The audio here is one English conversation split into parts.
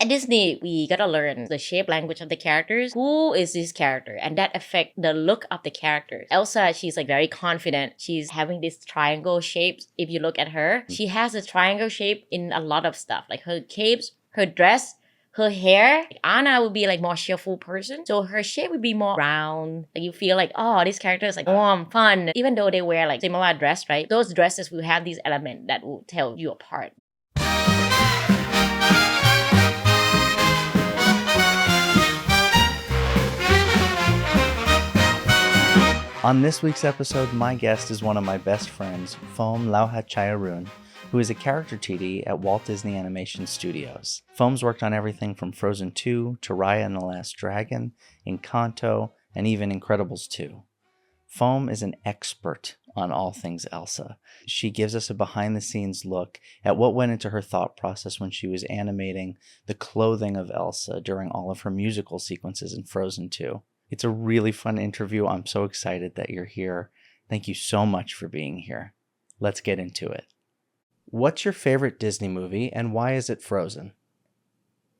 At Disney, we gotta learn the shape language of the characters. Who is this character? And that affect the look of the characters. Elsa, she's like very confident. She's having this triangle shapes. If you look at her, she has a triangle shape in a lot of stuff. Like her capes, her dress, her hair. Anna would be like more cheerful person. So her shape would be more round. Like you feel like, oh, this character is like warm, fun. Even though they wear like similar dress, right? Those dresses will have these elements that will tell you apart. On this week's episode, my guest is one of my best friends, Foam Laohachaiaaroon, who is a character TD at Walt Disney Animation Studios. Foam's worked on everything from Frozen 2 to Raya and the Last Dragon, Encanto, and even Incredibles 2. Foam is an expert on all things Elsa. She gives us a behind-the-scenes look at what went into her thought process when she was animating the clothing of Elsa during all of her musical sequences in Frozen 2. It's a really fun interview. I'm so excited that you're here. Thank you so much for being here. Let's get into it. What's your favorite Disney movie and why is it Frozen?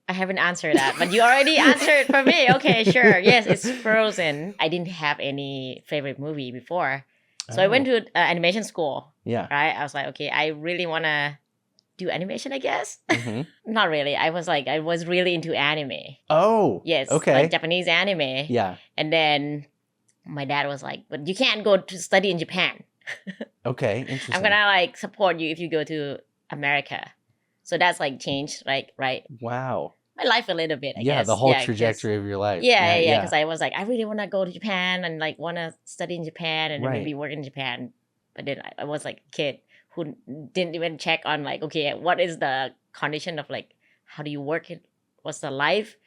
I haven't answered that, but you already answered for me. Okay, sure. Yes, it's Frozen. I didn't have any favorite movie before. So I went to animation school. Yeah. Right? I was like, okay, I really want to do animation, I guess. Mm-hmm. Not really. I was really into anime. Oh. Yes. Okay. Like Japanese anime. Yeah. And then my dad was like, but you can't go to study in Japan. Okay. Interesting. I'm gonna like support you if you go to America. So that's like changed, like, right? Wow. My life a little bit, I guess. Yeah, the whole trajectory of your life. Yeah. Because I was like, I really want to go to Japan and like want to study in Japan and then maybe work in Japan. But then I was like a kid who didn't even check on like, okay, what is the condition of like, how do you work it? What's the life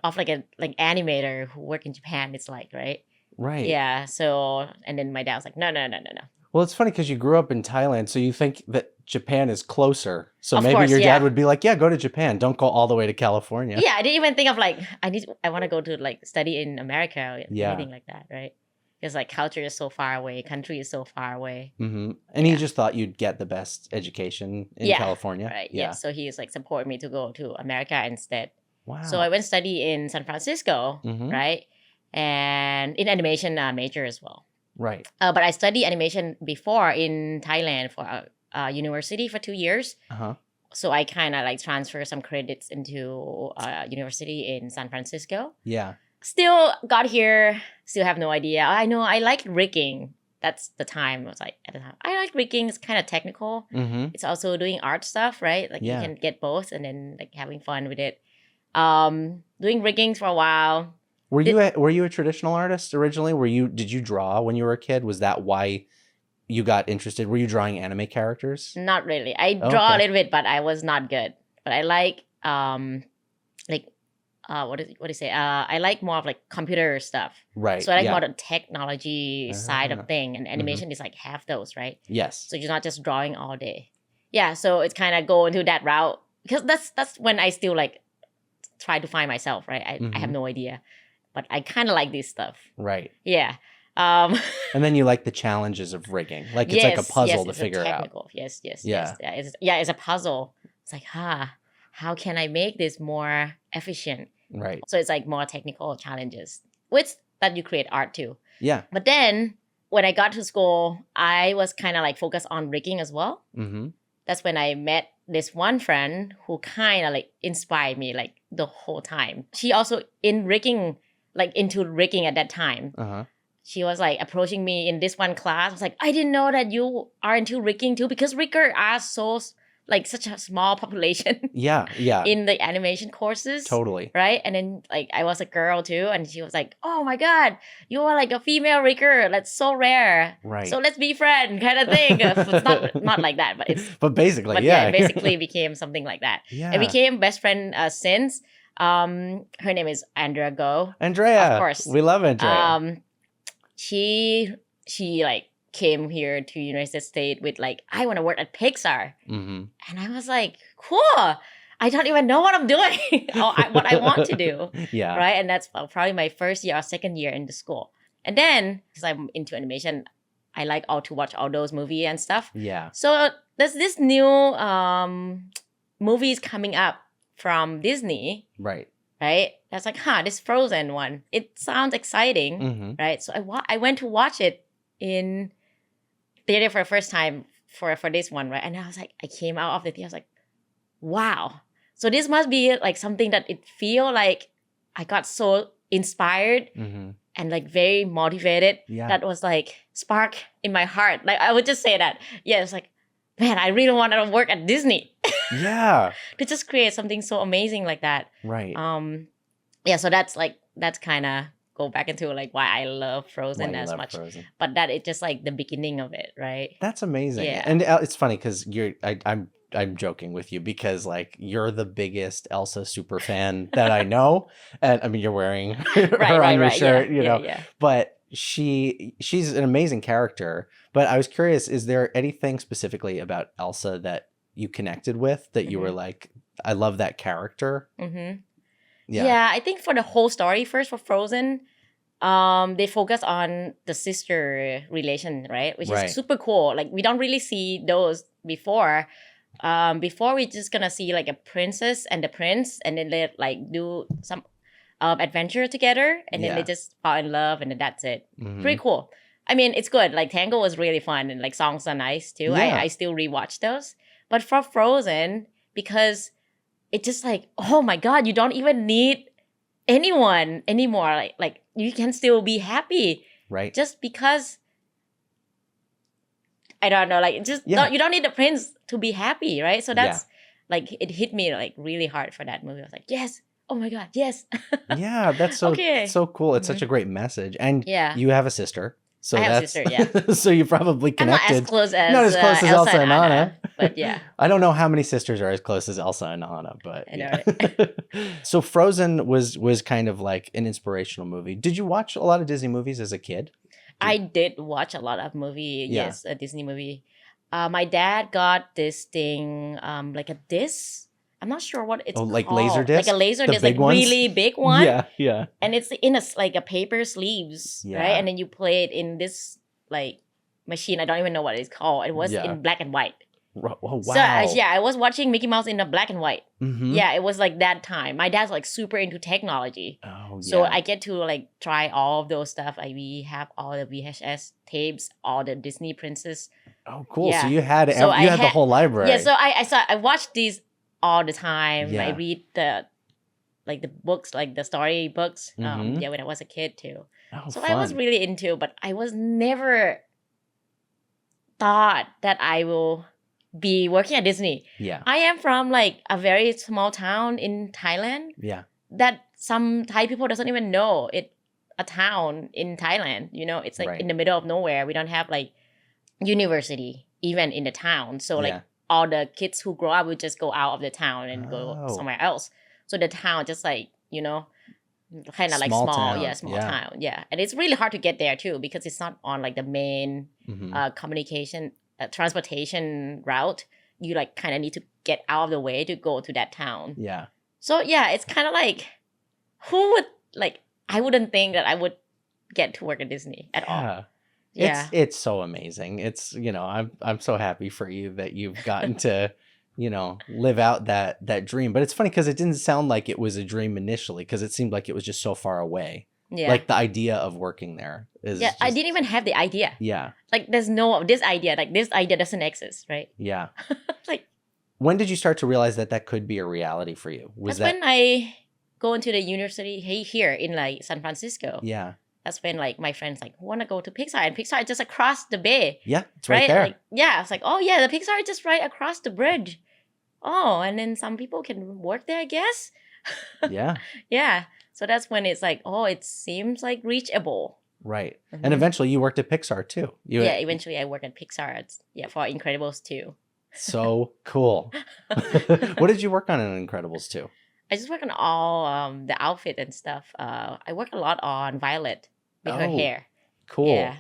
of like a animator who work in Japan? It's like, right? Right. Yeah. So, and then my dad was like, no. Well, it's funny because you grew up in Thailand, so you think that Japan is closer. So Of maybe course, your dad would be like, yeah, go to Japan. Don't go all the way to California. Yeah, I didn't even think of like, I want to go to like study in America or anything like that, right? Because like culture is so far away, country is so far away. Mm-hmm. And he just thought you'd get the best education in California. Right. Yeah. So he's like supporting me to go to America instead. Wow. So I went study in San Francisco, right? And in animation major as well. Right. But I studied animation before in Thailand for a university for 2 years. So I kind of like transfer some credits into university in San Francisco. Yeah. Still got here, still have no idea. I know I like rigging. That's the time. I was like, at the time, I like rigging. It's kind of technical. It's also doing art stuff, right? Like you can get both and then like having fun with it. Doing rigging for a while. Were you a traditional artist originally? Did you draw when you were a kid? Was that why you got interested? Were you drawing anime characters? Not really. I draw a little bit, but I was not good. But I like what do you say? I like more of like computer stuff. Right. So I like more the technology side of thing, and animation is like half those, right? Yes. So you're not just drawing all day. Yeah. So it's kind of go into that route because that's when I still like try to find myself, right? I have no idea. But I kind of like this stuff. Right. Yeah. And then you like the challenges of rigging. Like it's like a puzzle to figure out. Yes. Yeah. It's a puzzle. It's like, how can I make this more efficient? Right. So it's like more technical challenges. With that you create art too. Yeah. But then when I got to school, I was kind of like focused on rigging as well. That's when I met this one friend who kind of like inspired me like the whole time. She also into rigging at that time. She was like approaching me in this one class. I was like, I didn't know that you are into rigging too, because riggers are so like such a small population. Yeah. In the animation courses. Totally. Right? And then like I was a girl too, and she was like, oh my God, you are like a female rigger. That's so rare. Right. So let's be friends kind of thing. It's not like that, but it's... But basically, it basically became something like that. Yeah. And became best friend since. Her name is Andrea Go. Andrea. Of course. We love Andrea. She like came here to United States with like, I want to work at Pixar. And I was like, cool. I don't even know what I'm doing or what I want to do. Yeah. Right. And that's probably my first year or second year in the school. And then, because I'm into animation, I like to watch all those movies and stuff. Yeah. So there's this new movies coming up from Disney, Right. right? That's like, this Frozen one. It sounds exciting, Mm-hmm. right? So I went to watch it in theater for the first time for this one, right? And I was like, I came out of the theater, I was like, wow. So this must be like something that it feel like I got so inspired Mm-hmm. and like very motivated. Yeah. That was like spark in my heart. Like I would just say that. Yeah, it's like, man, I really want to work at Disney. Yeah. To just create something so amazing like that. Right. Yeah, so that's kind of go back into like why I love Frozen Why you as love much. Frozen. But that it's just like the beginning of it, right? That's amazing. Yeah. And it's funny because I'm joking with you because like you're the biggest Elsa super fan that I know, and I mean you're wearing her on your shirt, you know. Yeah. But she's an amazing character. But I was curious, is there anything specifically about Elsa that you connected with that you were like, I love that character? Mm-hmm. Yeah. Yeah, I think for the whole story, first for Frozen, they focus on the sister relation, right? Which Right. is super cool. Like we don't really see those before. Before we're just gonna see like a princess and the prince, and then they like do some adventure together, and then Yeah. they just fall in love, and then that's it. Mhm. Pretty cool. I mean, it's good. Like Tango was really fun, and like songs are nice too. Yeah. I still rewatch those. But for Frozen, because it's just like, oh my god, you don't even need anyone anymore. Like you can still be happy Right. just because. I don't know, like just Yeah. you don't need the prince to be happy, right? So that's like it hit me like really hard for that movie. I was like, yes, oh my god, yes. Yeah, that's so Okay. so cool. It's such a great message. And Yeah. you have a sister. So I have a that's sister, yeah. so you probably I'm not connected. as close as Not as close as Elsa and Anna. but yeah. I don't know how many sisters are as close as Elsa and Anna, but I know, yeah. So Frozen was kind of like an inspirational movie. Did you watch a lot of Disney movies as a kid? I did watch a lot of movie. Yeah. Yes, a Disney movie. My dad got this thing, like a disc. I'm not sure what it's called. Like laser disc? Like a laser The disc, like big ones? really big one. Yeah. And it's in like a paper sleeves, Yeah. right? And then you play it in this like machine. I don't even know what it's called. It was Yeah. in black and white. Oh, wow. So I was watching Mickey Mouse in the black and white. Mhm. Yeah, it was like that time. My dad's like super into technology. Oh, yeah. So I get to like try all of those stuff. Like we have all the VHS tapes, all the Disney princess. Oh, cool. Yeah. So you had So I the had- whole library. Yeah, so I watched these all the time. Yeah. I read the books, like the story books. Mhm. Yeah, when I was a kid too. Oh, So fun. I was really into, but I was never thought that I will be working at Disney. Yeah. I am from like a very small town in Thailand Yeah. that some Thai people doesn't even know it a town in Thailand. You know, it's like Right. in the middle of nowhere. We don't have like university even in the town. So like Yeah. all the kids who grow up will just go out of the town and go Oh. somewhere else. So the town just like, you know, kind of like Small small, town, yeah, small yeah. town, yeah. And it's really hard to get there too because it's not on like the main Mhm. communication transportation route. You like kind of need to get out of the way to go to that town. Yeah. So yeah, it's kind of like, who would like? I wouldn't think that I would get to work at Disney at all. Yeah. Yeah, It's so amazing. It's, I'm so happy for you that you've gotten to, live out that dream. But it's funny because it didn't sound like it was a dream initially because it seemed like it was just so far away. yeah, Like the idea of working there is yeah. I just- didn't even have the idea. Yeah. Like, there's no this idea. Like, this idea doesn't exist, right? Yeah. Like, When did you start to realize that could be a reality for you? Was that's that when I go into the university here in like San Francisco. Yeah. That's when like my friends like want to go to Pixar, and Pixar is just across the bay. Yeah, it's right there. Like, yeah, I was like, oh yeah, the Pixar is just right across the bridge. Oh, and then some people can work there, I guess. Yeah. Yeah. So that's when it's like, oh, it seems like reachable. Right. Mhm. And eventually you worked at Pixar too. Yeah, eventually I work at Pixar. For Incredibles 2. So cool. What did you work on in Incredibles 2? I just work on all the outfit and stuff. I work a lot on Violet with her Oh, hair. Cool. Yeah.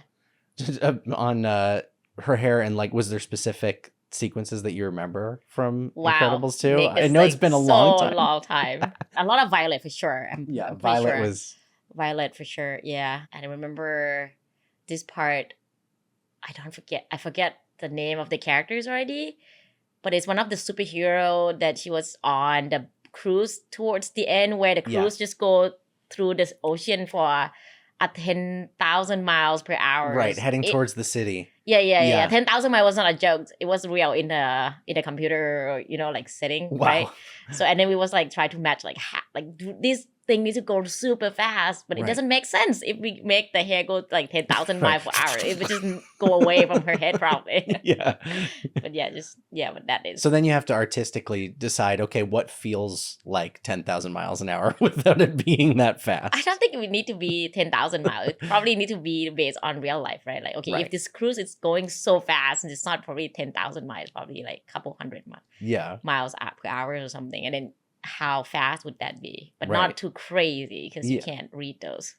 Just, on her hair, and like, was there specific sequences that you remember from Wow. Incredibles 2? Nick, I it's know it's like been a so long time. A lot of Violet for sure. I'm pretty Violet sure. was Violet for sure. Yeah. And I remember this part. I forget the name of the characters already, but it's one of the superhero that she was on the cruise towards the end where the Yeah. cruise just go through this ocean for 10,000 miles per hour. Right, heading towards the city. Yeah. 10,000 miles was not a joke. It was real in the computer, like setting, Wow. right? So and then we was like try to match like this thing needs to go super fast, but it Right. doesn't make sense if we make the hair go like 10,000 miles per hour. It would just go away from her head probably. Yeah. But but that is. So then you have to artistically decide, okay, what feels like 10,000 miles an hour without it being that fast? I don't think we need to be 10,000 miles. It probably need to be based on real life, right? Like, okay, Right. if this cruise is going so fast, it's not probably 10,000 miles, probably like a couple hundred miles per hour or something. And then how fast would that be? But Right. not too crazy because you Yeah. can't read those.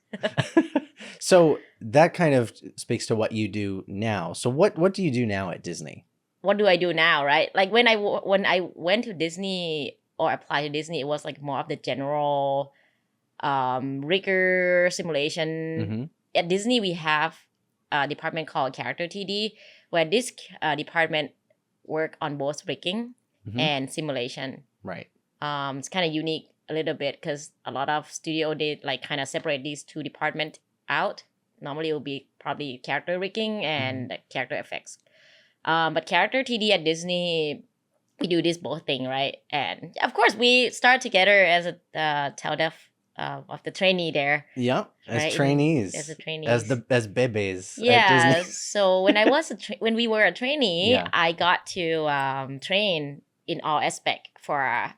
So that kind of speaks to what you do now. So what do you do now at Disney? What do I do now, right? Like when I went to Disney or applied to Disney, it was like more of the general rigor simulation. Mm-hmm. At Disney, we have a department called Character TD, where this department work on both rigging Mm-hmm. and simulation. Right. It's kind of unique a little bit because a lot of studio did like kind of separate these two departments out. Normally, it will be probably character rigging and character effects. But Character TD at Disney, we do this both thing, right? And of course, we start together as a tail deaf of the trainee there. Yeah, as right? trainees. As a trainee. As bebes. At Yeah. Disney. So when I was when we were a trainee, Yeah. I got to train in all aspect for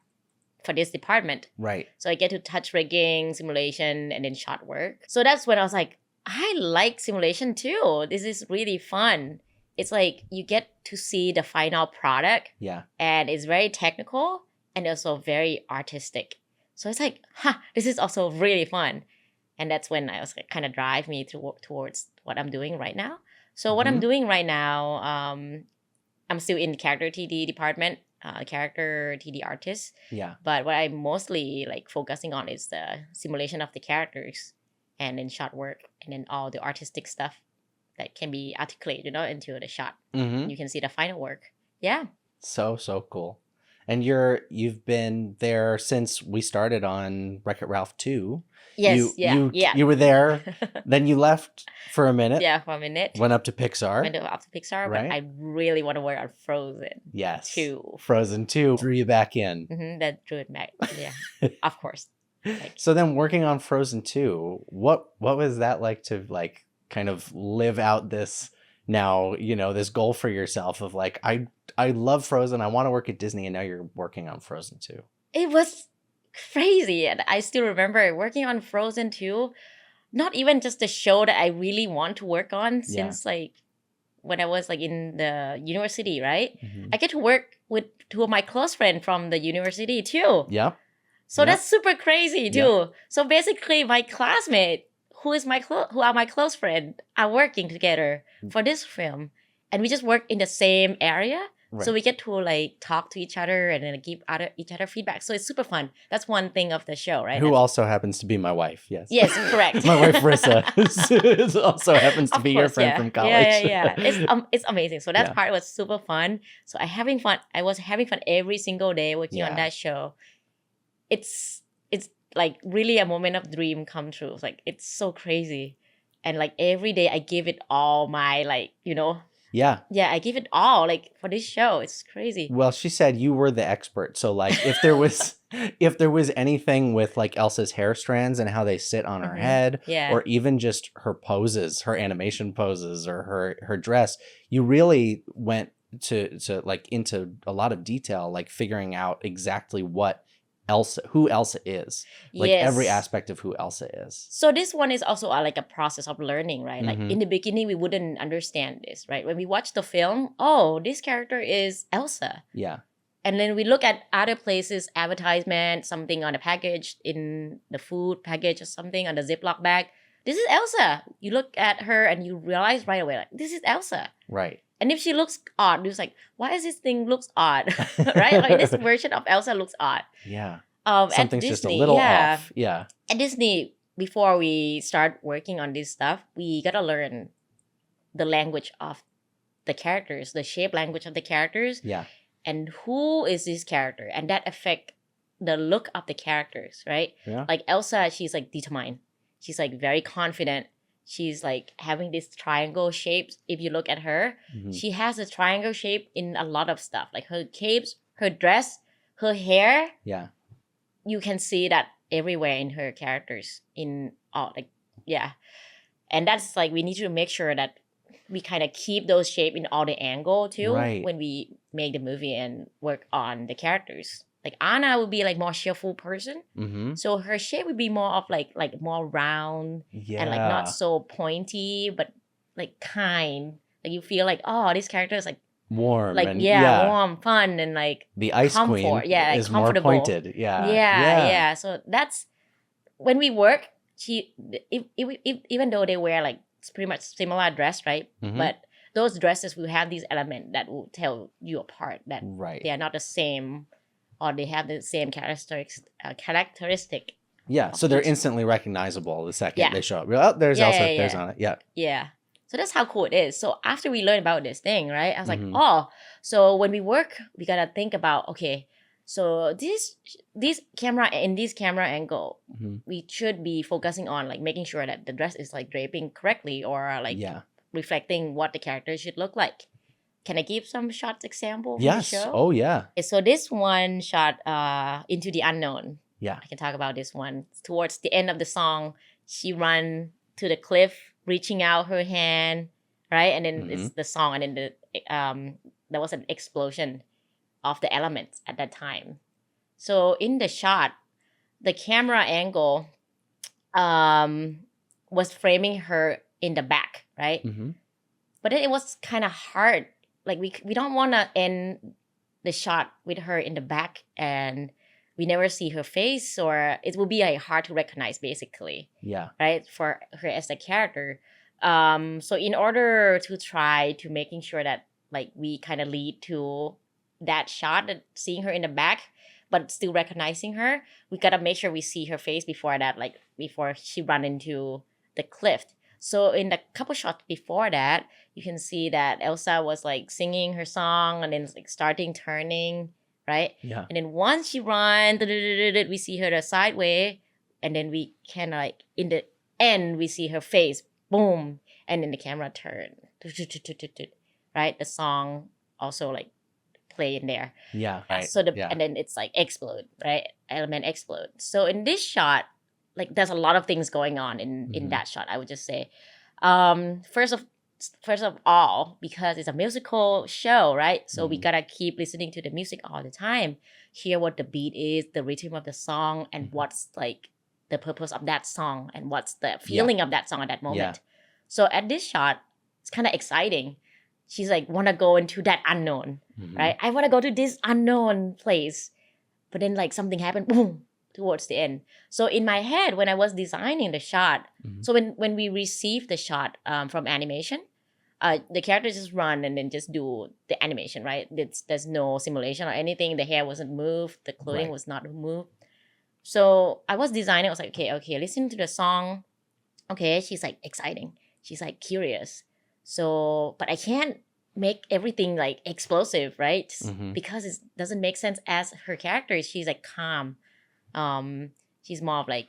this department. Right. So I get to touch rigging, simulation, and then shot work. So that's when I was like, I like simulation too. This is really fun. It's like you get to see the final product, Yeah. and it's very technical and also very artistic. So it's like, this is also really fun. And that's when I was like, kind of drive me towards what I'm doing right now. So what I'm doing right now, I'm still in the character TD department, character TD artist. Yeah. But what I'm mostly like focusing on is the simulation of the characters and then shot work and then all the artistic stuff that can be articulated, into the shot. Mm-hmm. You can see the final work. Yeah. So cool. And you've been there since we started on Wreck-It Ralph 2. Yes. You were there, then you left for a minute. Yeah, for a minute. Went up to Pixar. Went up to Pixar, Right. but I really want to work on Frozen. Yes. 2. Frozen 2 drew you back in. That drew it back. Yeah, of course. Like, So then working on Frozen 2, what was that like to like kind of live out this now, this goal for yourself of like, I love Frozen, I want to work at Disney, and now you're working on Frozen 2. it was crazy, and I still remember working on Frozen 2. Not even just the show that I really want to work on since like when I was like in the university, right? Mm-hmm. I get to work with 2 of my close friends from the university too. Yep. So Yep. that's super crazy too. So basically, my classmate, who are my close friend, are working together for this film, and we just work in the same area. Right. So we get to like talk to each other and then give each other feedback. So it's super fun. That's one thing of the show, right? Who also happens to be my wife. Yes. Yes, correct. My wife Rissa also happens to Of be your course, friend from college. Yeah. It's amazing. So that Yeah. part was super fun. So I was having fun every single day working on Yeah. that show. It's like really a moment of dream come true. It's like it's so crazy. And like every day I give it all my Yeah. yeah, I give it all like for this show. It's crazy. Well, she said you were the expert. So like if there was anything with like Elsa's hair strands and how they sit on her head, Yeah. or even just her poses, her animation poses, or her dress, you really went to like into a lot of detail, like figuring out exactly who Elsa is, like Yes. every aspect of who Elsa is. So this one is also like a process of learning, right? Like Mhm. in the beginning, we wouldn't understand this, right? When we watch the film, oh, this character is Elsa. Yeah. And then we look at other places, advertisement, something on a package, in the food package or something on the Ziploc bag. This is Elsa. You look at her and you realize right away, like, this is Elsa. Right. And if she looks odd, you're just like, why is this thing looks odd? Right? Like this version of Elsa looks odd. Yeah. At Something's just a Disney, little yeah. off. Yeah. At Disney, before we start working on this stuff, we gotta learn the language of the characters, the shape language of the characters, Yeah. and who is this character, and that affect the look of the characters, right? Yeah. Like Elsa, she's like determined. She's like very confident. She's like having this triangle shapes. If you look at her, Mhm. she has a triangle shape in a lot of stuff, like her capes, her dress, her hair. Yeah. You can see that everywhere in her characters. In all, like, yeah, and that's like we need to make sure that we kind of keep those shape in all the angle too Right. when we make the movie and work on the characters. Like Anna would be like more cheerful person, Mm-hmm. so her shape would be more of like more round Yeah. and like not so pointy, but like kind. Like you feel like, oh, this character is like warm and warm, fun, and like the Ice Queen comfort. Yeah, like is more comfortable. pointed. Yeah. Yeah. So that's when we work. Even though they wear like pretty much similar dress, right? Mhm. But those dresses will have these elements that will tell you apart that Right. they are not the same, or they have the same characteristic. Yeah. So they're each. instantly recognizable the second Yeah. they show up. Oh, there's Yeah, Elsa. yeah, There's yeah. Anna. Yeah. Yeah. So that's how cool it is. So after we learned about this thing, right? I was Mhm. like, oh, so when we work, we gotta think about, okay, so this camera in this camera angle, Mhm. we should be focusing on like making sure that the dress is like draping correctly or like Yeah. reflecting what the character should look like. Can I give some shots example from Yes. the show? Oh, yeah. Okay, so this one shot Into the Unknown. Yeah. I can talk about this one. Towards the end of the song, she run to the cliff, reaching out her hand, right? And then it's the song, and then there was an explosion of the elements at that time. So in the shot, the camera angle was framing her in the back, right? Mm-hmm. But then it was kind of hard. Like we don't want to end the shot with her in the back and we never see her face, or it will be like hard to recognize basically, Yeah. right? For her as a character. So in order to try to making sure that like we kind of lead to that shot, that seeing her in the back, but still recognizing her, we gotta make sure we see her face before that, like before she run into the cliff. So in the couple shots before that, you can see that Elsa was like singing her song and then like starting turning, right? Yeah. And then once she runs, we see her the sideway, and then we can like in the end we see her face, boom, and then the camera turn, right? The song also like play in there. Yeah. Right. So yeah. and then it's like explode, right? Element explode. So in this shot, like there's a lot of things going on in that shot. I would just say, first of all, because it's a musical show, right? So we gotta keep listening to the music all the time, hear what the beat is, the rhythm of the song, and what's like the purpose of that song, and what's the feeling of that song at that moment. So at this shot, it's kind of exciting. She's like wanna go into that unknown, right? I wanna go to this unknown place, but then like something happened, boom, towards the end. So in my head, when I was designing the shot, so when we received the shot from animation, the characters just run and then just do the animation, right? There's no simulation or anything. The hair wasn't moved. The clothing was not moved. So I was designing. I was like, okay, listen to the song. Okay, she's like exciting. She's like curious. So, but I can't make everything like explosive, right? Because it doesn't make sense as her character. She's like calm. She's more of like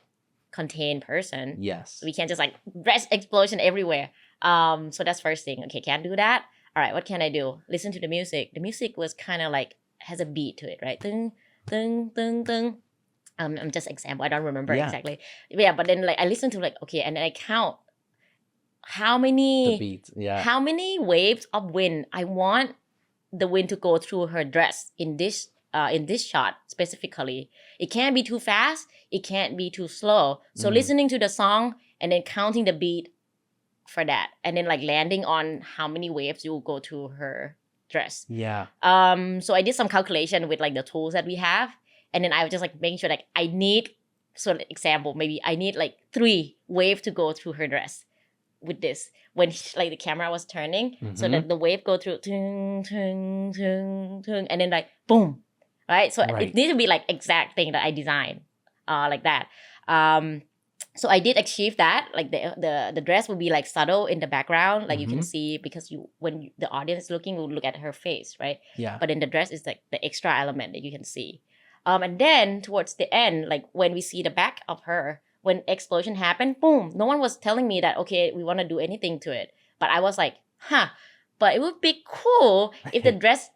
contained person. Yes. We can't just like breast explosion everywhere. So that's first thing. Okay, can't do that. All right, what can I do? Listen to the music. The music was kind of like has a beat to it, right? Ding, ding, ding, ding. I'm just example. I don't remember exactly. Yeah, but then like I listen to like okay, and then I count how many the beats. Yeah. how many waves of wind I want the wind to go through her dress in this shot specifically. It can't be too fast. It can't be too slow. So listening to the song and then counting the beat for that, and then like landing on how many waves will go through her dress. Yeah. So I did some calculation with like the tools that we have, and then I was just like making sure like I need, so example, maybe I need like 3 waves to go through her dress with this when like the camera was turning, so that the wave go through ting, ting, ting, ting, and then like boom, right? So it needs to be like exact thing that I designed, like that. So I did achieve that. Like the dress will be like subtle in the background, like you can see, because when the audience is looking, will look at her face, right? Yeah. But then the dress is like the extra element that you can see. And then towards the end, like when we see the back of her, when explosion happened, boom, no one was telling me that, okay, we want to do anything to it. But I was like, but it would be cool if the dress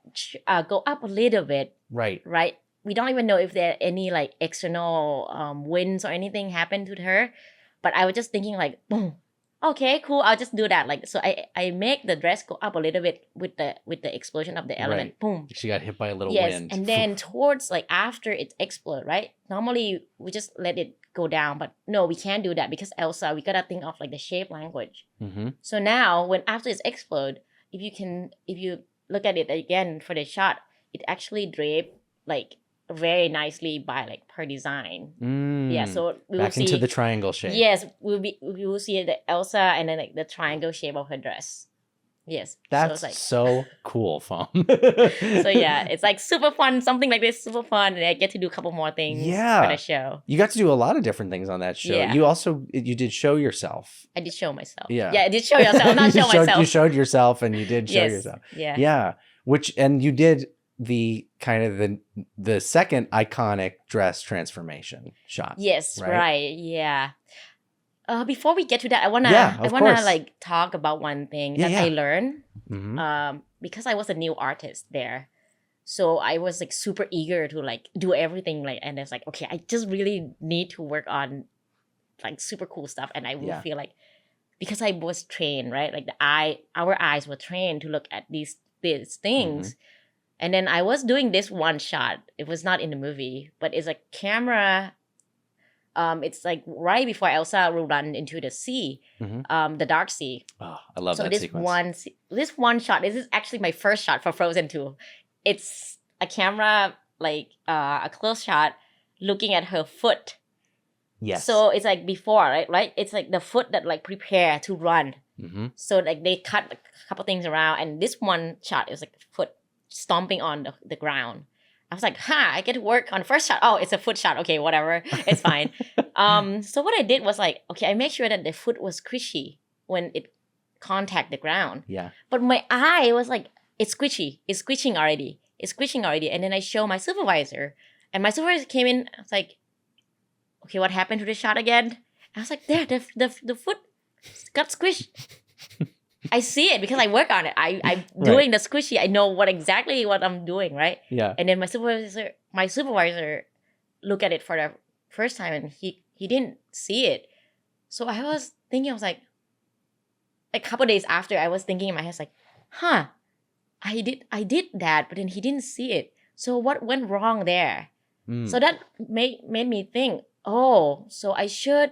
go up a little bit, Right. right? We don't even know if there are any like external winds or anything happened to her. But I was just thinking like, boom, okay, cool, I'll just do that. Like, so I make the dress go up a little bit with the explosion of the element. Right. Boom. She got hit by a little Yes, wind. and then towards like after it explode, right? Normally we just let it go down, but no, we can't do that because Elsa, we gotta think of like the shape language. Mm-hmm. So now when after it's explode, if you look at it again for the shot, it actually draped like very nicely by like per design. Yeah, so we will Back see into the triangle shape. Yes, we will see the Elsa and then like the triangle shape of her dress. Yes, That's so it's so cool, Foam. so yeah, it's like super fun, something like this, super fun, and I get to do a couple more things for the show. You got to do a lot of different things on that show. Yeah. You did show yourself. I did show myself. Yeah. Yeah, I did show yourself, not show myself. You showed yourself and you did show Yes. yourself. Yeah. Yeah. And you did the kind of the second iconic dress transformation shot. Yes, right? right. Yeah. Before we get to that, I wanna course. like talk about one thing Yeah, that yeah. I learned. Mm-hmm. Because I was a new artist there. So I was like super eager to like do everything, like, and it's like, okay, I just really need to work on like super cool stuff. And I will feel like, because I was trained, right? Like our eyes were trained to look at these things. Mm-hmm. And then I was doing this one shot. It was not in the movie, but it's a camera. It's like right before Elsa will run into the sea, the dark sea. Oh, I love that sequence. This one shot, this is actually my first shot for Frozen 2. It's a camera, like a close shot, looking at her foot. Yes. So it's like before, right? It's like the foot that like prepare to run. Mm-hmm. So like they cut a couple things around, and this one shot is like foot stomping on the ground. I was like, I get to work on the first shot. Oh, it's a foot shot. Okay, whatever. It's fine. So what I did was like, okay, I make sure that the foot was squishy when it contact the ground. Yeah. But my eye was like, it's squishy. It's squishing already. And then I show my supervisor, and my supervisor came in. I was like, okay, what happened to the shot again? I was like, there, the foot got squished. I see it because I work on it. I'm doing the squishy. I know exactly what I'm doing, right? Yeah. And then my supervisor looked at it for the first time, and he didn't see it. So I was thinking, I was like a couple days after, I was thinking in my head, like, I did that, but then he didn't see it. So what went wrong there? So that made me think, so I should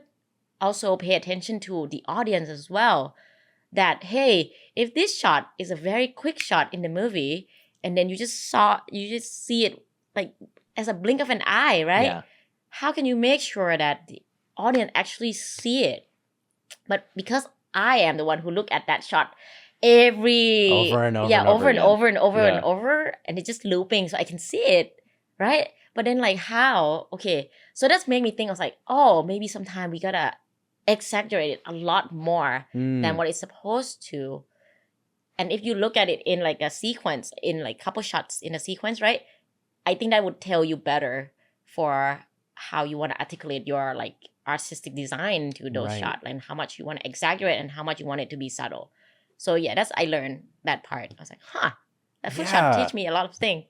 also pay attention to the audience as well. That, hey, if this shot is a very quick shot in the movie, and then you just see it like as a blink of an eye, right? Yeah. How can you make sure that the audience actually see it? But because I am the one who look at that shot over and over, and it's just looping, so I can see it, right? But then like how? Okay, so that's made me think. I was like, maybe sometime we gotta exaggerate it a lot more than what it's supposed to. And if you look at it in like a sequence, in like couple shots in a sequence, right? I think that would tell you better for how you want to articulate your like artistic design to those shots, and how much you want to exaggerate and how much you want it to be subtle. So yeah, I learned that part. I was like, that foot shot teach me a lot of things.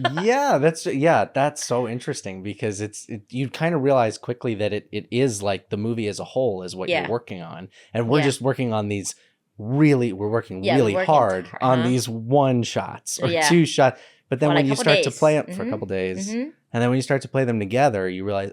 That's so interesting, because you kind of realize quickly that it is like the movie as a whole is what you're working on, and we're just working on these we're working really hard on these one shots or two shots. But then when you start to play them for a couple days, and then when you start to play them together, you realize,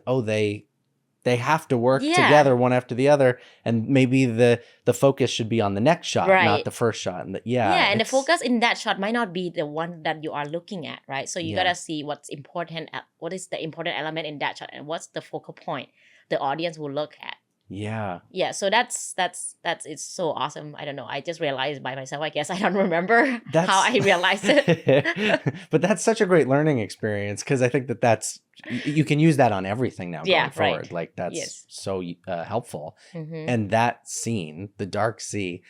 they have to work together one after the other, and maybe the focus should be on the next shot, not the first shot. And and the focus in that shot might not be the one that you are looking at, right? So you gotta see what's important, what is the important element in that shot, and what's the focal point the audience will look at. Yeah, so that's it's so awesome. I don't know, I just realized by myself, I guess. I don't remember how I realized it. But that's such a great learning experience, because I think that's you can use that on everything now going forward. Like that's so helpful. And that scene, the dark sea,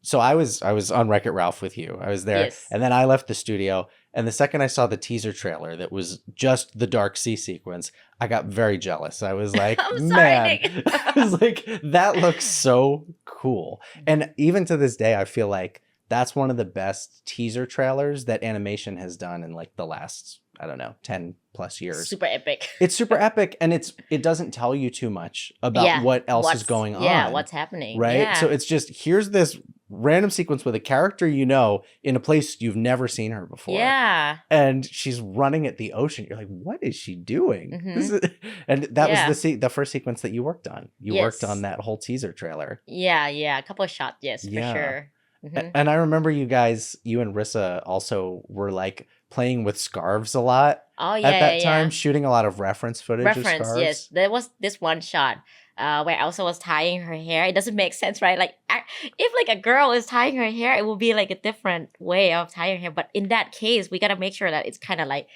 So I was on Wreck-It Ralph with you. I was there, Yes. and then I left the studio. And the second I saw the teaser trailer that was just the dark sea sequence, I got very jealous. I was like, I'm sorry, man, Nick. I was like, that looks so cool. And even to this day, I feel like that's one of the best teaser trailers that animation has done in like the last, I don't know, 10 plus years. Super epic. It's super epic, and it doesn't tell you too much about what else is going on. Yeah, what's happening. Right? Yeah. So it's just, here's this random sequence with a character you know in a place you've never seen her before. Yeah. And she's running at the ocean. You're like, what is she doing? Mhm. And that Yeah. was the first sequence that you worked on. You worked on that whole teaser trailer. Yeah, a couple of shots, yes, Yeah. for sure. Mhm. And I remember you and Rissa also were like playing with scarves a lot Oh yeah, at that yeah, time, yeah. shooting a lot of reference footage of Reference, scarves. yes. There was this one shot where Elsa was tying her hair. It doesn't make sense, right? Like, if like a girl is tying her hair, it will be like a different way of tying her hair. But in that case, we gotta make sure that it's kind of like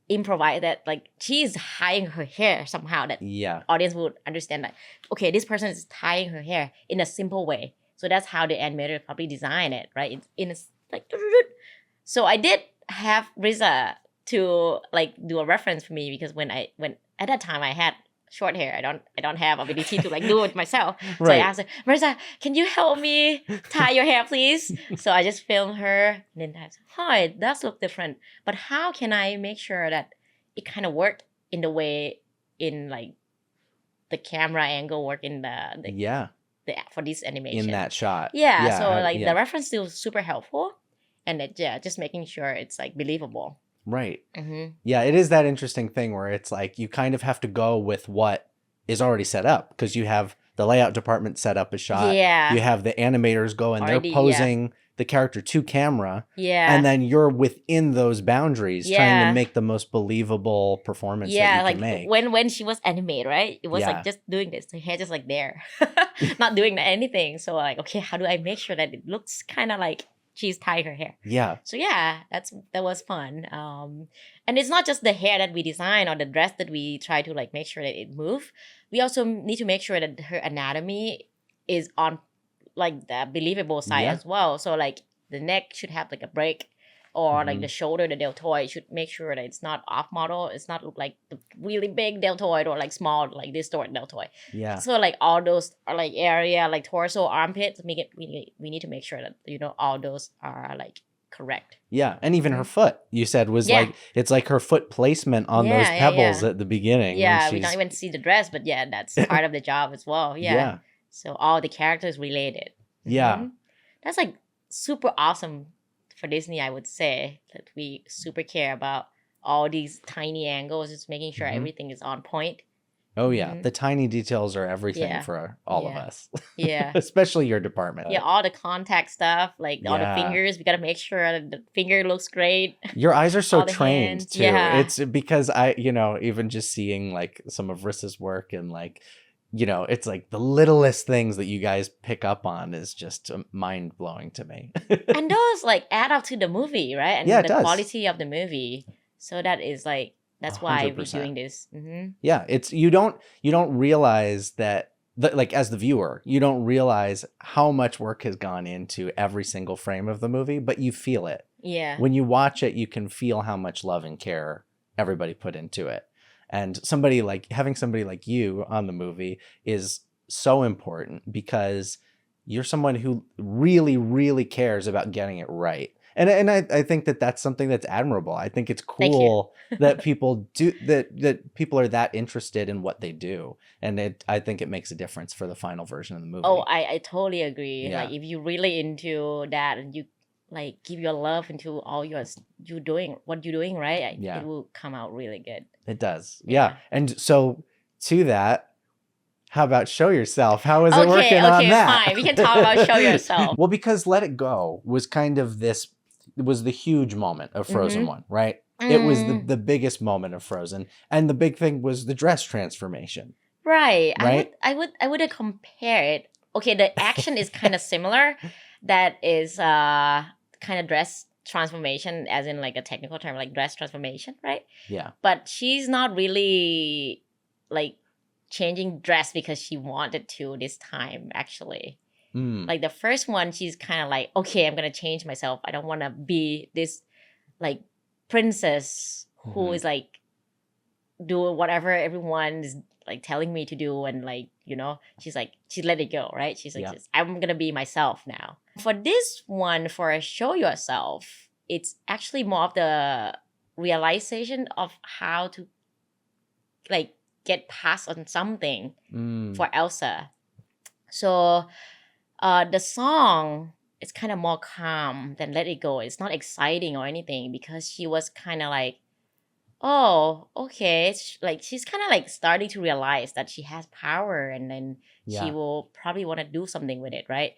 improvise, that like she's tying her hair somehow, that Yeah. audience would understand that, okay, this person is tying her hair in a simple way. So that's how the animator probably designed it, right? It's in a like. So I did have Riza to like do a reference for me, because when at that time I had short hair, I don't have ability to like do it myself. So I Right. asked her, Marissa, can you help me tie your hair, please? So I just filmed her, and then I said, oh, it does look different, but how can I make sure that it kind of worked in the way, in like the camera angle work in the Yeah. for this animation In that shot. yeah, so like yeah. the reference still super helpful, and just making sure it's like believable. Right. Mm-hmm. Yeah, it is that interesting thing where it's like you kind of have to go with what is already set up, because you have the layout department set up a shot. Yeah. You have the animators go and Already, they're posing the character to camera. Yeah. And then you're within those boundaries trying Yeah. to make the most believable performance that Yeah, you like can make. when she was animated, right? It was Yeah. like just doing this, her hair just like there, not doing anything. So like, okay, how do I make sure that it looks kind of like she's tying her hair? Yeah. So yeah, that was fun. And it's not just the hair that we design or the dress that we try to like make sure that it move. We also need to make sure that her anatomy is on like the believable side Yeah. as well. So like the neck should have like a break, or like Mhm. the shoulder, the deltoid should make sure that it's not off model. It's not look like the really big deltoid or like small like distorted deltoid. Yeah. So like all those are like area like torso, armpits. We need to make sure that all those are like correct. Yeah. And even her foot, you said, was Yeah. like, it's like her foot placement on those Yeah, pebbles yeah. at the beginning. when Yeah, we she's- don't even see the dress, but yeah, that's part of the job as well. Yeah. Yeah. So all the characters related. Yeah. Mhm. That's like super awesome for Disney, I would say, that we super care about all these tiny angles, just making sure Mhm. everything is on point. Oh, yeah. Mhm. The tiny details are everything Yeah. for all of Yeah. us, Yeah. especially your department. Yeah, all the contact stuff, like all the Yeah. fingers, we gotta make sure that the finger looks great. Your eyes are so All the trained hands, too. yeah. It's because even just seeing like some of Rissa's work and like, it's like the littlest things that you guys pick up on is just mind blowing to me. And those like add up to the movie, right? And Yeah, it the does. quality of the movie. So that is like, that's why we're 100%. doing this. Mm-hmm. Yeah, it's you don't realize that like as the viewer, you don't realize how much work has gone into every single frame of the movie, but you feel it. Yeah. When you watch it, you can feel how much love and care everybody put into it. And having somebody like you on the movie is so important, because you're someone who really, really cares about getting it right. And I think that that's something that's admirable. I think it's Thank you. cool that people do that people are that interested in what they do. And I think it makes a difference for the final version of the movie. Oh, I totally agree. Yeah. Like if you're really into that and you like give your love into all you doing what you're doing, right? Yeah. It will come out really good. It does. Yeah. Yeah. And so to that, how about show yourself? How is it working on that? Fine. We can talk about show yourself. Well, because Let It Go was kind of was the huge moment of Frozen 1, right? It was the biggest moment of Frozen. And the big thing was the dress transformation. Right. Right? I would compare it. Okay, the action is kind of similar. That is kind of dress transformation, as in like a technical term, like dress transformation, right? Yeah. But she's not really like changing dress because she wanted to this time, actually. Like the first one, she's kind of like, okay, I'm gonna change myself. I don't want to be this like princess who is like doing whatever everyone is like telling me to do, and like, you know, she's like, she let it go, right? She's like, I'm gonna be myself now. For this one, for Show Yourself, it's actually more of the realization of how to like get past on something for Elsa. So the song is kind of more calm than Let It Go. It's not exciting or anything because she was kind of like, oh, okay. Like she's kind of like starting to realize that she has power, and then she will probably want to do something with it, right?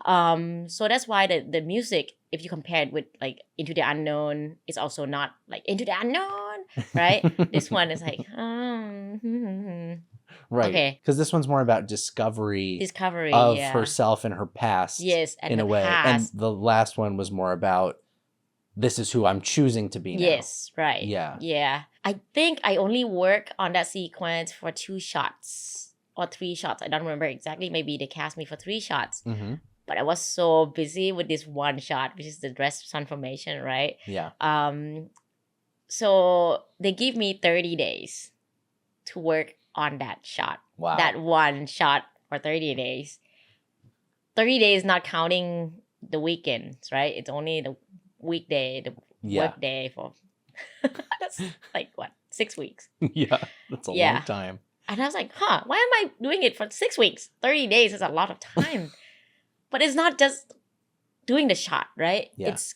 So that's why the music, if you compare it with like Into the Unknown, it's also not like Into the Unknown, right? This one is like, right. Okay. Because this one's more about discovery of yeah. herself and her past. Yes, and in a way. past. And the last one was more about this is who I'm choosing to be now. Yes, right. Yeah. Yeah. I think I only work on that sequence for 2 shots or 3 shots. I don't remember exactly. Maybe they cast me for 3 shots. But I was so busy with this one shot, which is the dress transformation, right? Yeah. So they give me 30 days to work on that shot. Wow. That one shot for 30 days. 30 days not counting the weekends, right? It's only the weekday, the work day for that's like what, 6 weeks. Yeah, that's a long time. And I was like, why am I doing it for 6 weeks? 30 days is a lot of time. But it's not just doing the shot, right? Yeah. It's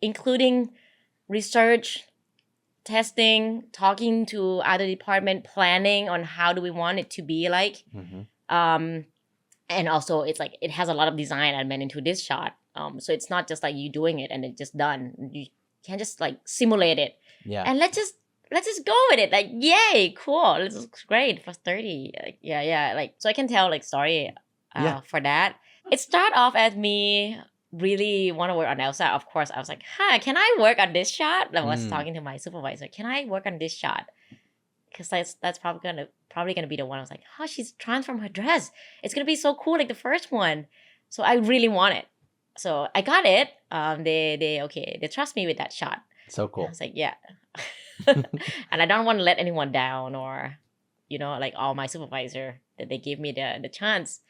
including research, testing, talking to other department, planning on how do we want it to be like. And also it's like it has a lot of design element into this shot. So it's not just like you doing it and it's just done. You can't just like simulate it. Yeah. And let's just go with it. Like, yay, cool. This is great for 30. Like, yeah. Like, so I can tell like story for that. It started off as me really want to work on Elsa. Of course, I was like, can I work on this shot? I was talking to my supervisor. Can I work on this shot? Because that's probably gonna be the one. I was like, she's transformed her dress. It's gonna be so cool, like the first one. So I really want it. So I got it. They trust me with that shot. So cool. And I was like, yeah. And I don't want to let anyone down, or, you know, like all my supervisor that they gave me the chance.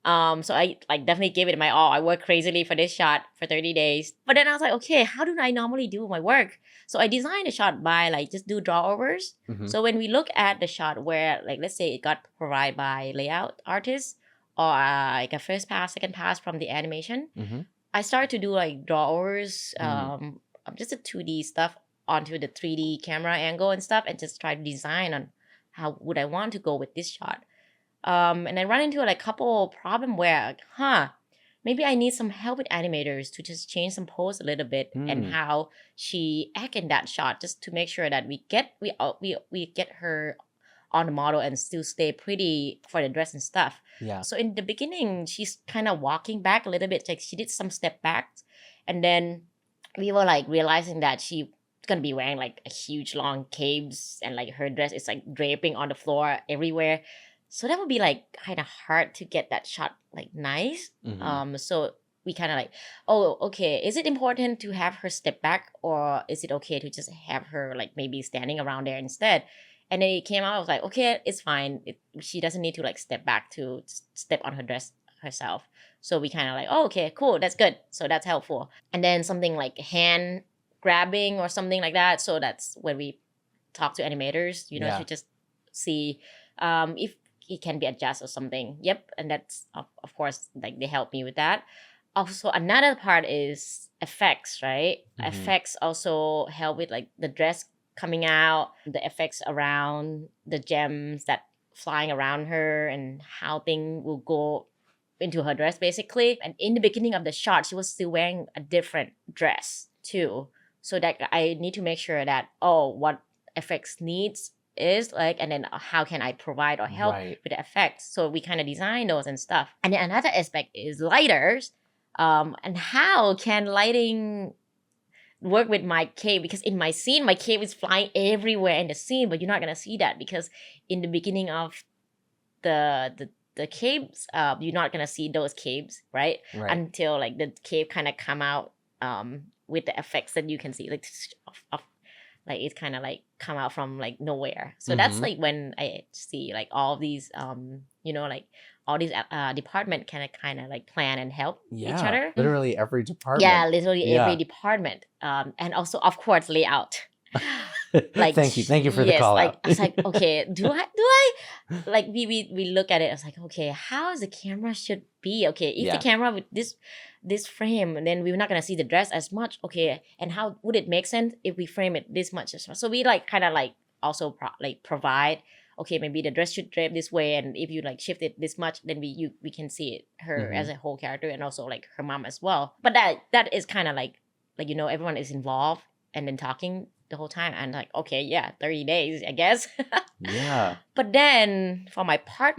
So I like definitely gave it my all. I worked crazily for this shot for 30 days. But then I was like, okay, how do I normally do my work? So I designed a shot by like just do drawovers. So when we look at the shot where like, let's say it got provided by layout artists or like a first pass, second pass from the animation, I started to do like drawovers, just the 2D stuff onto the 3D camera angle and stuff, and just try to design on how would I want to go with this shot. And I run into like a couple problem where, maybe I need some help with animators to just change some pose a little bit and how she act in that shot, just to make sure that we get her on the model and still stay pretty for the dress and stuff. Yeah. So in the beginning, she's kind of walking back a little bit, like she did some step backs, and then we were like realizing that she's gonna be wearing like a huge long capes and like her dress is like draping on the floor everywhere. So that would be like kind of hard to get that shot like nice. So we kind of like, okay, is it important to have her step back, or is it okay to just have her like maybe standing around there instead? And then it came out, I was like, okay, it's fine. She doesn't need to like step back to step on her dress herself. So we kind of like, okay, cool, that's good. So that's helpful. And then something like hand grabbing or something like that. So that's when we talk to animators, you know, to just see if it can be adjusted or something. Yep. And that's, of course, like they help me with that. Also, another part is effects, right? Effects also help with like the dress coming out, the effects around the gems that flying around her, and how things will go into her dress basically. And in the beginning of the shot, she was still wearing a different dress too. So that I need to make sure that, what effects needs is like, and then how can I provide or help with the effects. So we kind of design those and stuff. And then another aspect is lighters, and how can lighting work with my cape, because in my scene my cape is flying everywhere in the scene, but you're not gonna see that because in the beginning of the the caves, you're not gonna see those caves, right? Right. Until like the cave kind of come out with the effects that you can see, like like it kind of like come out from like nowhere. So that's Mhm. like when I see like all these like all these department kind of like plan and help each Yeah. other. Literally every department. Yeah, literally every Yeah. department. And also of course layout. Like Thank you for the yes, call like out. I was like, okay, do I like we look at it. I was like, okay, how is the camera should be? Okay, if the Yeah. camera with this frame, then we're not gonna see the dress as much. Okay, and how would it make sense if we frame it this much as well? So we like kind of like also provide. Okay, maybe the dress should drape this way, and if you like shift it this much, then we can see it her as a whole character, and also like her mom as well. But that is kind of like everyone is involved and then talking the whole time, and like okay, yeah, 30 days, I guess. Yeah. But then for my part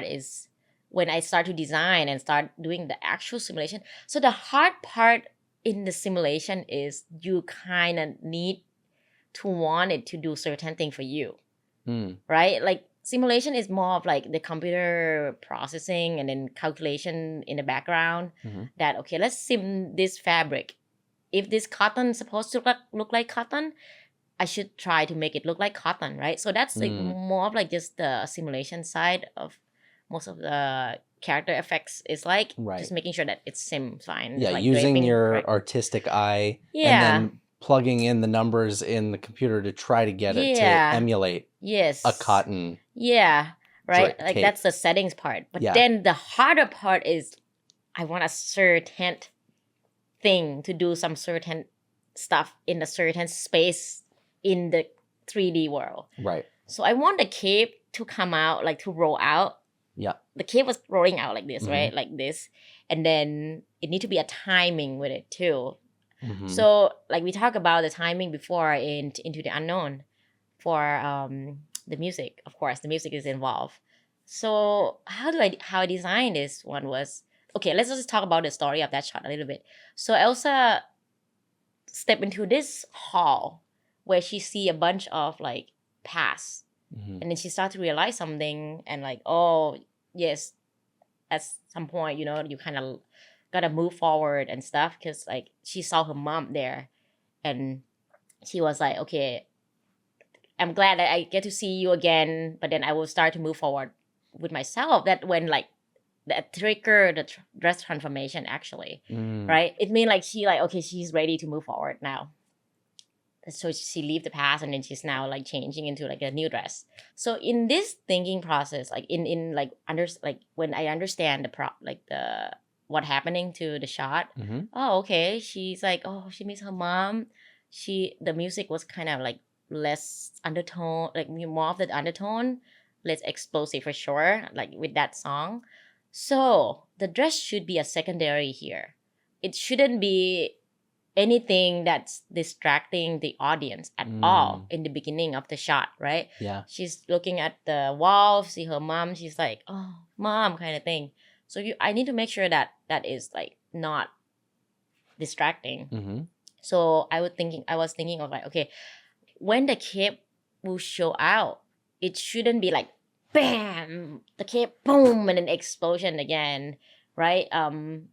is when I start to design and start doing the actual simulation. So the hard part in the simulation is you kind of need to want it to do certain thing for you, right? Like simulation is more of like the computer processing and then calculation in the background. That okay, let's sim this fabric. If this cotton is supposed to look like cotton, I should try to make it look like cotton, right? So that's like more of like just the simulation side of most of the character effects is like just making sure that it's fine. Yeah, like using draping, your correct. artistic eye Yeah. and then plugging in the numbers in the computer to try to get it to emulate Yes. a cotton. Yeah, right? Like cape. that's the settings part. But Yeah. then the harder part is I want a certain thing to do some certain stuff in a certain space in the 3D world. Right. So I want the cape to come out, like to roll out. Yeah. The cape was rolling out like this, right? Like this. And then it need to be a timing with it too. So like we talked about the timing before in Into the Unknown for the music. Of course, the music is involved. So how I designed this one was, okay, let's just talk about the story of that shot a little bit. So Elsa stepped into this hall where she see a bunch of like past, and then she started to realize something, and like, oh yes, at some point, you kind of gotta move forward and stuff, because like she saw her mom there, and she was like, okay, I'm glad that I get to see you again, but then I will start to move forward with myself. That when like that trigger the dress transformation actually, right? It means like she like, okay, she's ready to move forward now. So she leave the past, and then she's now like changing into like a new dress. So in this thinking process, like in like when I understand the what happening to the shot. Oh, okay. She's like, oh, she misses her mom. The music was kind of like less undertone, like more of the undertone, less explosive for sure, like with that song. So the dress should be a secondary here. It shouldn't be anything that's distracting the audience at all in the beginning of the shot, right? Yeah. She's looking at the wall, see her mom, she's like, oh, mom, kind of thing. So I need to make sure that is like not distracting. So I was thinking of like, okay, when the cape will show out, it shouldn't be like bam, the cape, boom, and an explosion again, right?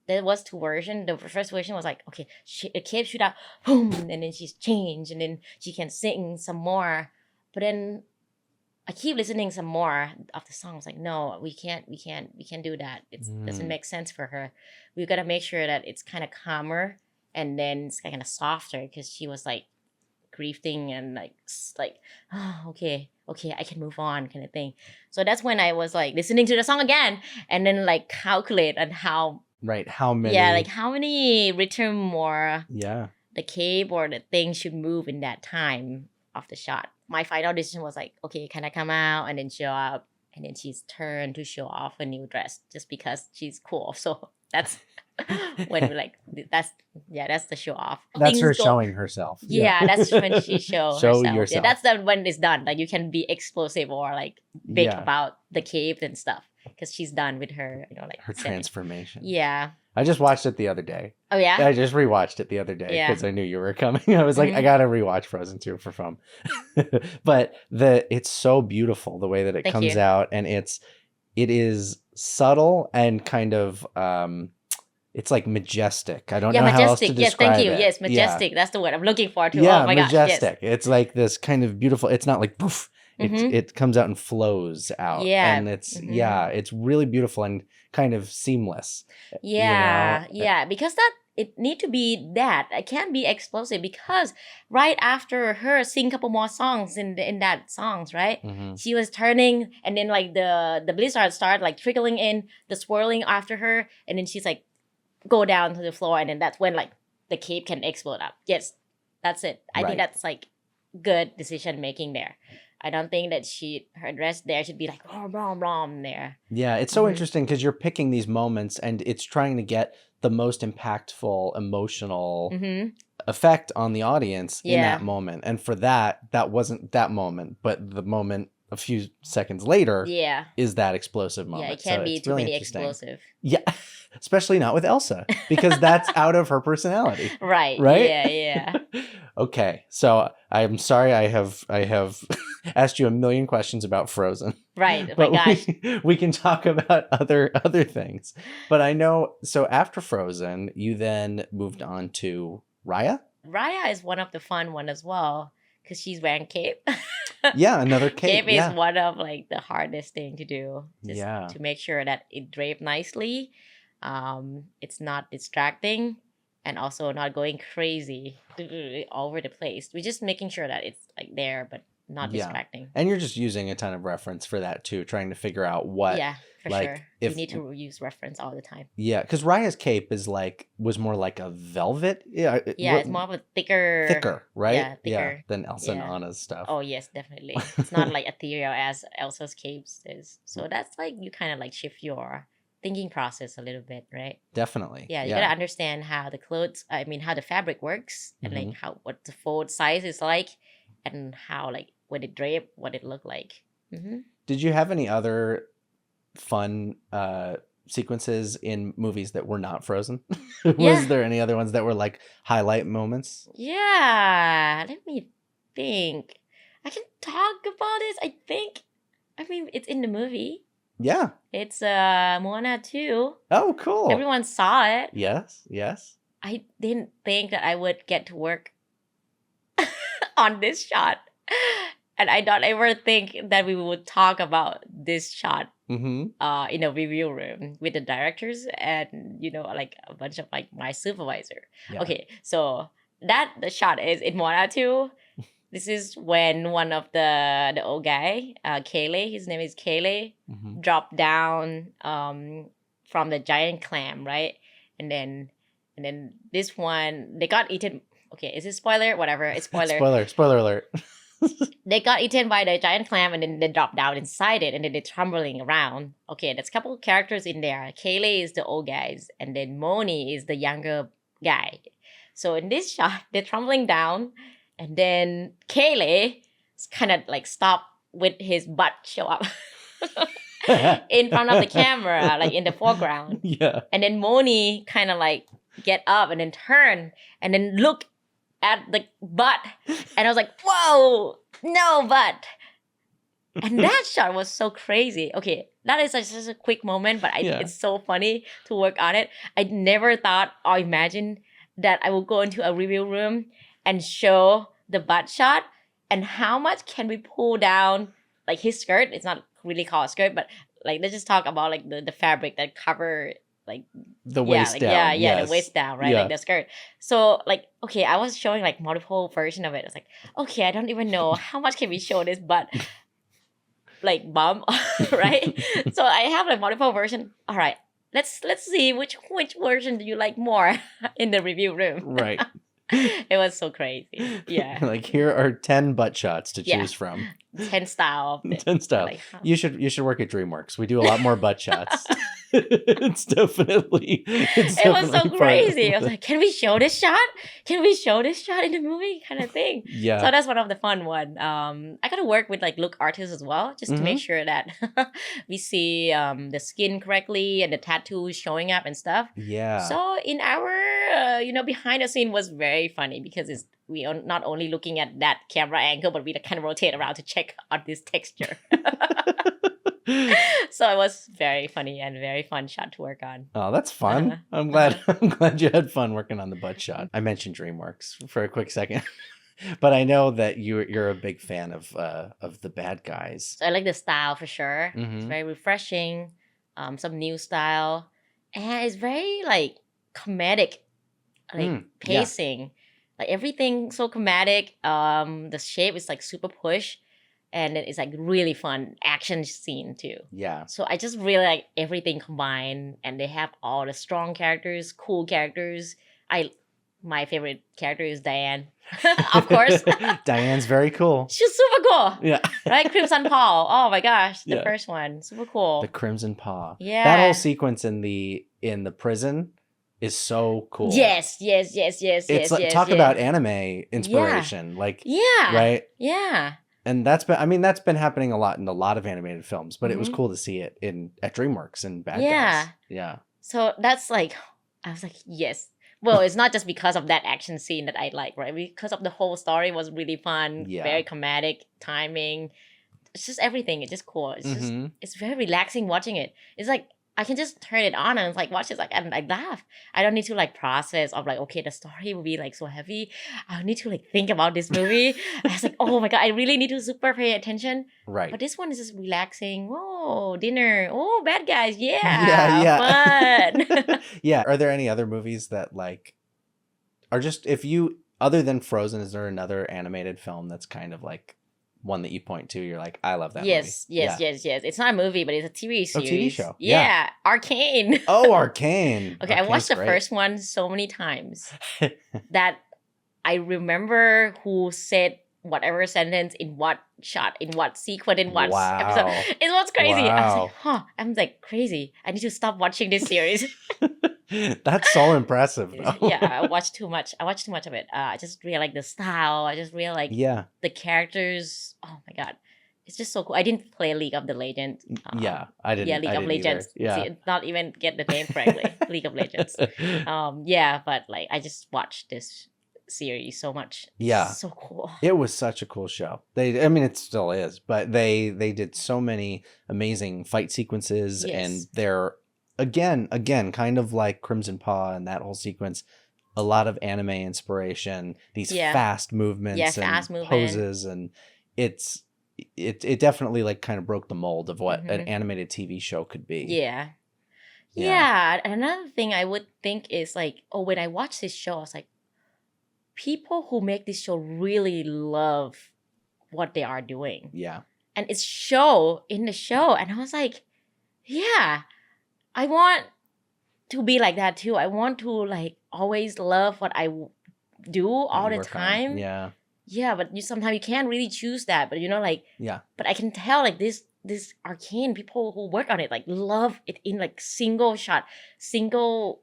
There was two versions. The first version was like, okay, the cape shoot out, boom, and then she's changed, and then she can sing some more. But then I keep listening some more of the songs. Like, no, we can't do that. It doesn't make sense for her. We've got to make sure that it's kind of calmer, and then it's kind of softer, because she was like grieving and like oh, okay, I can move on, kind of thing. So that's when I was like listening to the song again, and then like calculate on how many rhythm more the cape or the thing should move in that time of the shot. My final decision was like, okay, can I come out and then show up, and then she's turned to show off a new dress just because she's cool. So that's when we're like, that's the show off. That's her showing herself. Yeah, that's when she show herself. Yourself. Yeah, that's when it's done. Like you can be explosive or like big about the cape and stuff, because she's done with her, like her transformation. Yeah. I just watched it the other day. Oh yeah. I just rewatched it the other day Yeah. because I knew you were coming. I was like, I Mhm. gotta rewatch Frozen 2 for fun. But it's so beautiful the way that it Thank comes you. out, and it is subtle and kind of it's like majestic. I don't Yeah, know how else to majestic. Yes, thank describe you. it. Yes, Yeah. majestic. That's the word I'm looking for too. Yeah, Oh my gosh. Yes. majestic. It's like this kind of beautiful. It's not like poof. Mhm. It comes out and flows out, Yeah. and it's Mhm. it's really beautiful and kind of seamless. Yeah, yeah, because that it need to be that. It can't be explosive because right after her sing couple more songs in that songs, right? Mhm. She was turning and then like the blizzard started like trickling in, the swirling after her, and then she's like go down to the floor, and then that's when like the cape can explode up. Yes, that's it. I think Right. that's like good decision making there. I don't think that her dress there should be like rom there. Yeah, it's so Mhm. interesting because you're picking these moments, and it's trying to get the most impactful emotional Mm-hmm. effect on the audience in Yeah. that moment. And for that wasn't that moment, but the moment a few seconds later Yeah. is that explosive moment. Yeah, it can't So be it's too really many interesting. explosive. Yeah, especially not with Elsa because that's out of her personality. Right. Right? Yeah, yeah. Okay, so I'm sorry I have asked you a million questions about Frozen. Right. Oh my But gosh. we can talk about other things. But I know, so after Frozen, you then moved on to Raya? Raya is one of the fun one as well because she's wearing cape. Yeah, another cape. Cape is Yeah. one of like the hardest thing to do. Just Yeah. to make sure that it draped nicely. It's not distracting and also not going crazy all over the place. We're just making sure that it's like there but not Yeah. distracting. And you're just using a ton of reference for that too, trying to figure out what, Yeah, for like, sure. if- You need to use reference all the time. yeah, because Raya's cape was more like a velvet. Yeah. Yeah, it's more of a thicker, right? Yeah, thicker. Than Elsa and Yeah. Anna's stuff. Oh yes, definitely. It's not like ethereal as Elsa's capes is. So that's like you kind of like shift your thinking process a little bit, right? Definitely. Yeah, you gotta understand how the clothes. I mean, how the fabric works and like what the fold size is like, and how like when it drape, what it look like. Mm-hmm. Did you have any other fun sequences in movies that were not Frozen? Yeah. Was there any other ones that were like highlight moments? Yeah, let me think. I can talk about this. I mean, it's in the movie. Yeah. It's Moana 2. Oh, cool. Everyone saw it. Yes. I didn't think that I would get to work on this shot. And I don't ever think that we would talk about this shot Mm-hmm. in a review room with the directors and like a bunch of like my supervisor. Yeah. Okay, so the shot is in Moana 2. This is when one of the old guy, Kaylee, his name is Kaylee, Mm-hmm. dropped down from the giant clam, right? And then this one, they got eaten. Okay, is it spoiler? Whatever, it's spoiler. Spoiler alert. They got eaten by the giant clam and then they dropped down inside it and then they're tumbling around. Okay, there's a couple of characters in there. Kaylee is the old guys and then Moni is the younger guy. So in this shot, they're tumbling down and then Kaylee kind of like stop with his butt show up in front of the camera, like in the foreground. Yeah. And then Moni kind of like get up and then turn and then look at the butt. And I was like, whoa, no butt. And that shot was so crazy. Okay, that is just a quick moment, but it's so funny to work on it. I never thought or imagined that I would go into a review room and show the butt shot and how much can we pull down like his skirt. It's not really called a skirt, but like let's just talk about like the fabric that cover like the waist down. Yeah, the waist down, right? Yeah. Like the skirt. So like, okay, I was showing like multiple version of it. I was like, okay, I don't even know how much can we show this butt like bump, right? So I have like multiple version. All right, let's see which version do you like more in the review room. Right. It was so crazy. Yeah. Like here are 10 butt shots to choose from. 10 style of it. 10 style. Like, huh. You should work at DreamWorks. We do a lot more butt shots. It's definitely It was so part- crazy. I was like, can we show this shot? Can we show this shot in the movie? Kind of thing. yeah. So that's one of the fun one. I gotta work with like look artists as well, just to make sure that we see the skin correctly and the tattoos showing up and stuff. Yeah. So in our behind the scene was very funny because we are not only looking at that camera angle, but we kind of rotate around to check on this texture. So it was very funny and very fun shot to work on. Oh, that's fun. I'm glad you had fun working on the butt shot. I mentioned DreamWorks for a quick second. But I know that you're a big fan of the bad guys. So I like the style for sure. It's Mhm. very refreshing. Some new style. And it's very like comedic Yeah. pacing. Like everything so comedic. The shape is like super push. And it's like really fun action scene too. Yeah. So I just really like everything combined, and they have all the strong characters, cool characters. My favorite character is Diane, of course. Diane's very cool. She's super cool, Yeah. right? Crimson Paw. Oh my gosh, the Yeah. first one, super cool. The Crimson Paw. Yeah. That whole sequence in the prison is so cool. Yes. It's like talk about anime inspiration. Like Yeah. right? Yeah. And that's been happening a lot in a lot of animated films, but it was Mhm. cool to see it at DreamWorks and Bad Yeah. Guys. Yeah. So that's like, I was like, yes. Well, it's not just because of that action scene that I like, right? Because of the whole story was really fun, Yeah. very comedic, timing. It's just everything. It's just cool. It's just Mhm. it's very relaxing watching it. It's like I can just turn it on and like watch it like and I laugh. I don't need to like process of like, okay, the story will be like so heavy. I don't need to like think about this movie. I was like, oh my god, I really need to super pay attention. Right. But this one is just relaxing. Oh, dinner. Oh, bad guys. Yeah. Yeah. Fun. Yeah. Are there any other movies that like are just other than Frozen, is there another animated film that's kind of like one that you point to? You're like, I love that yes. movie. Yeah. It's not a movie, but it's a TV series. Oh, TV show. Yeah. Arcane. Oh, Arcane. Okay, I watched the first one so many times that I remember who said whatever sentence in what shot, in what sequence, in what episode. It was crazy. I was like, I'm like crazy. I need to stop watching this series. That's so impressive, though. Yeah, I watched too much of it. I just really like the style. I just really like the characters. Oh my god. It's just so cool. I didn't play League of the Legends. Yeah, I didn't. Yeah, League of Legends. Yeah. See, not even get the name correctly. League of Legends. Yeah, but like I just watched this series so much. Yeah. It's so cool. It was such a cool show. It still is, but they did so many amazing fight sequences, and they're again, kind of like Crimson Paw and that whole sequence, a lot of anime inspiration, these fast movements and poses, and it definitely like kind of broke the mold of what an animated TV show could be. Yeah. Another thing I would think is like, when I watched this show, I was like, people who make this show really love what they are doing. Yeah. And it's in the show. And I was like, yeah, I want to be like that too. I want to like always love what I do all the time. Yeah. Yeah, but sometimes you can't really choose that. But yeah. But I can tell like this Arcane people who work on it like love it in like single shot, single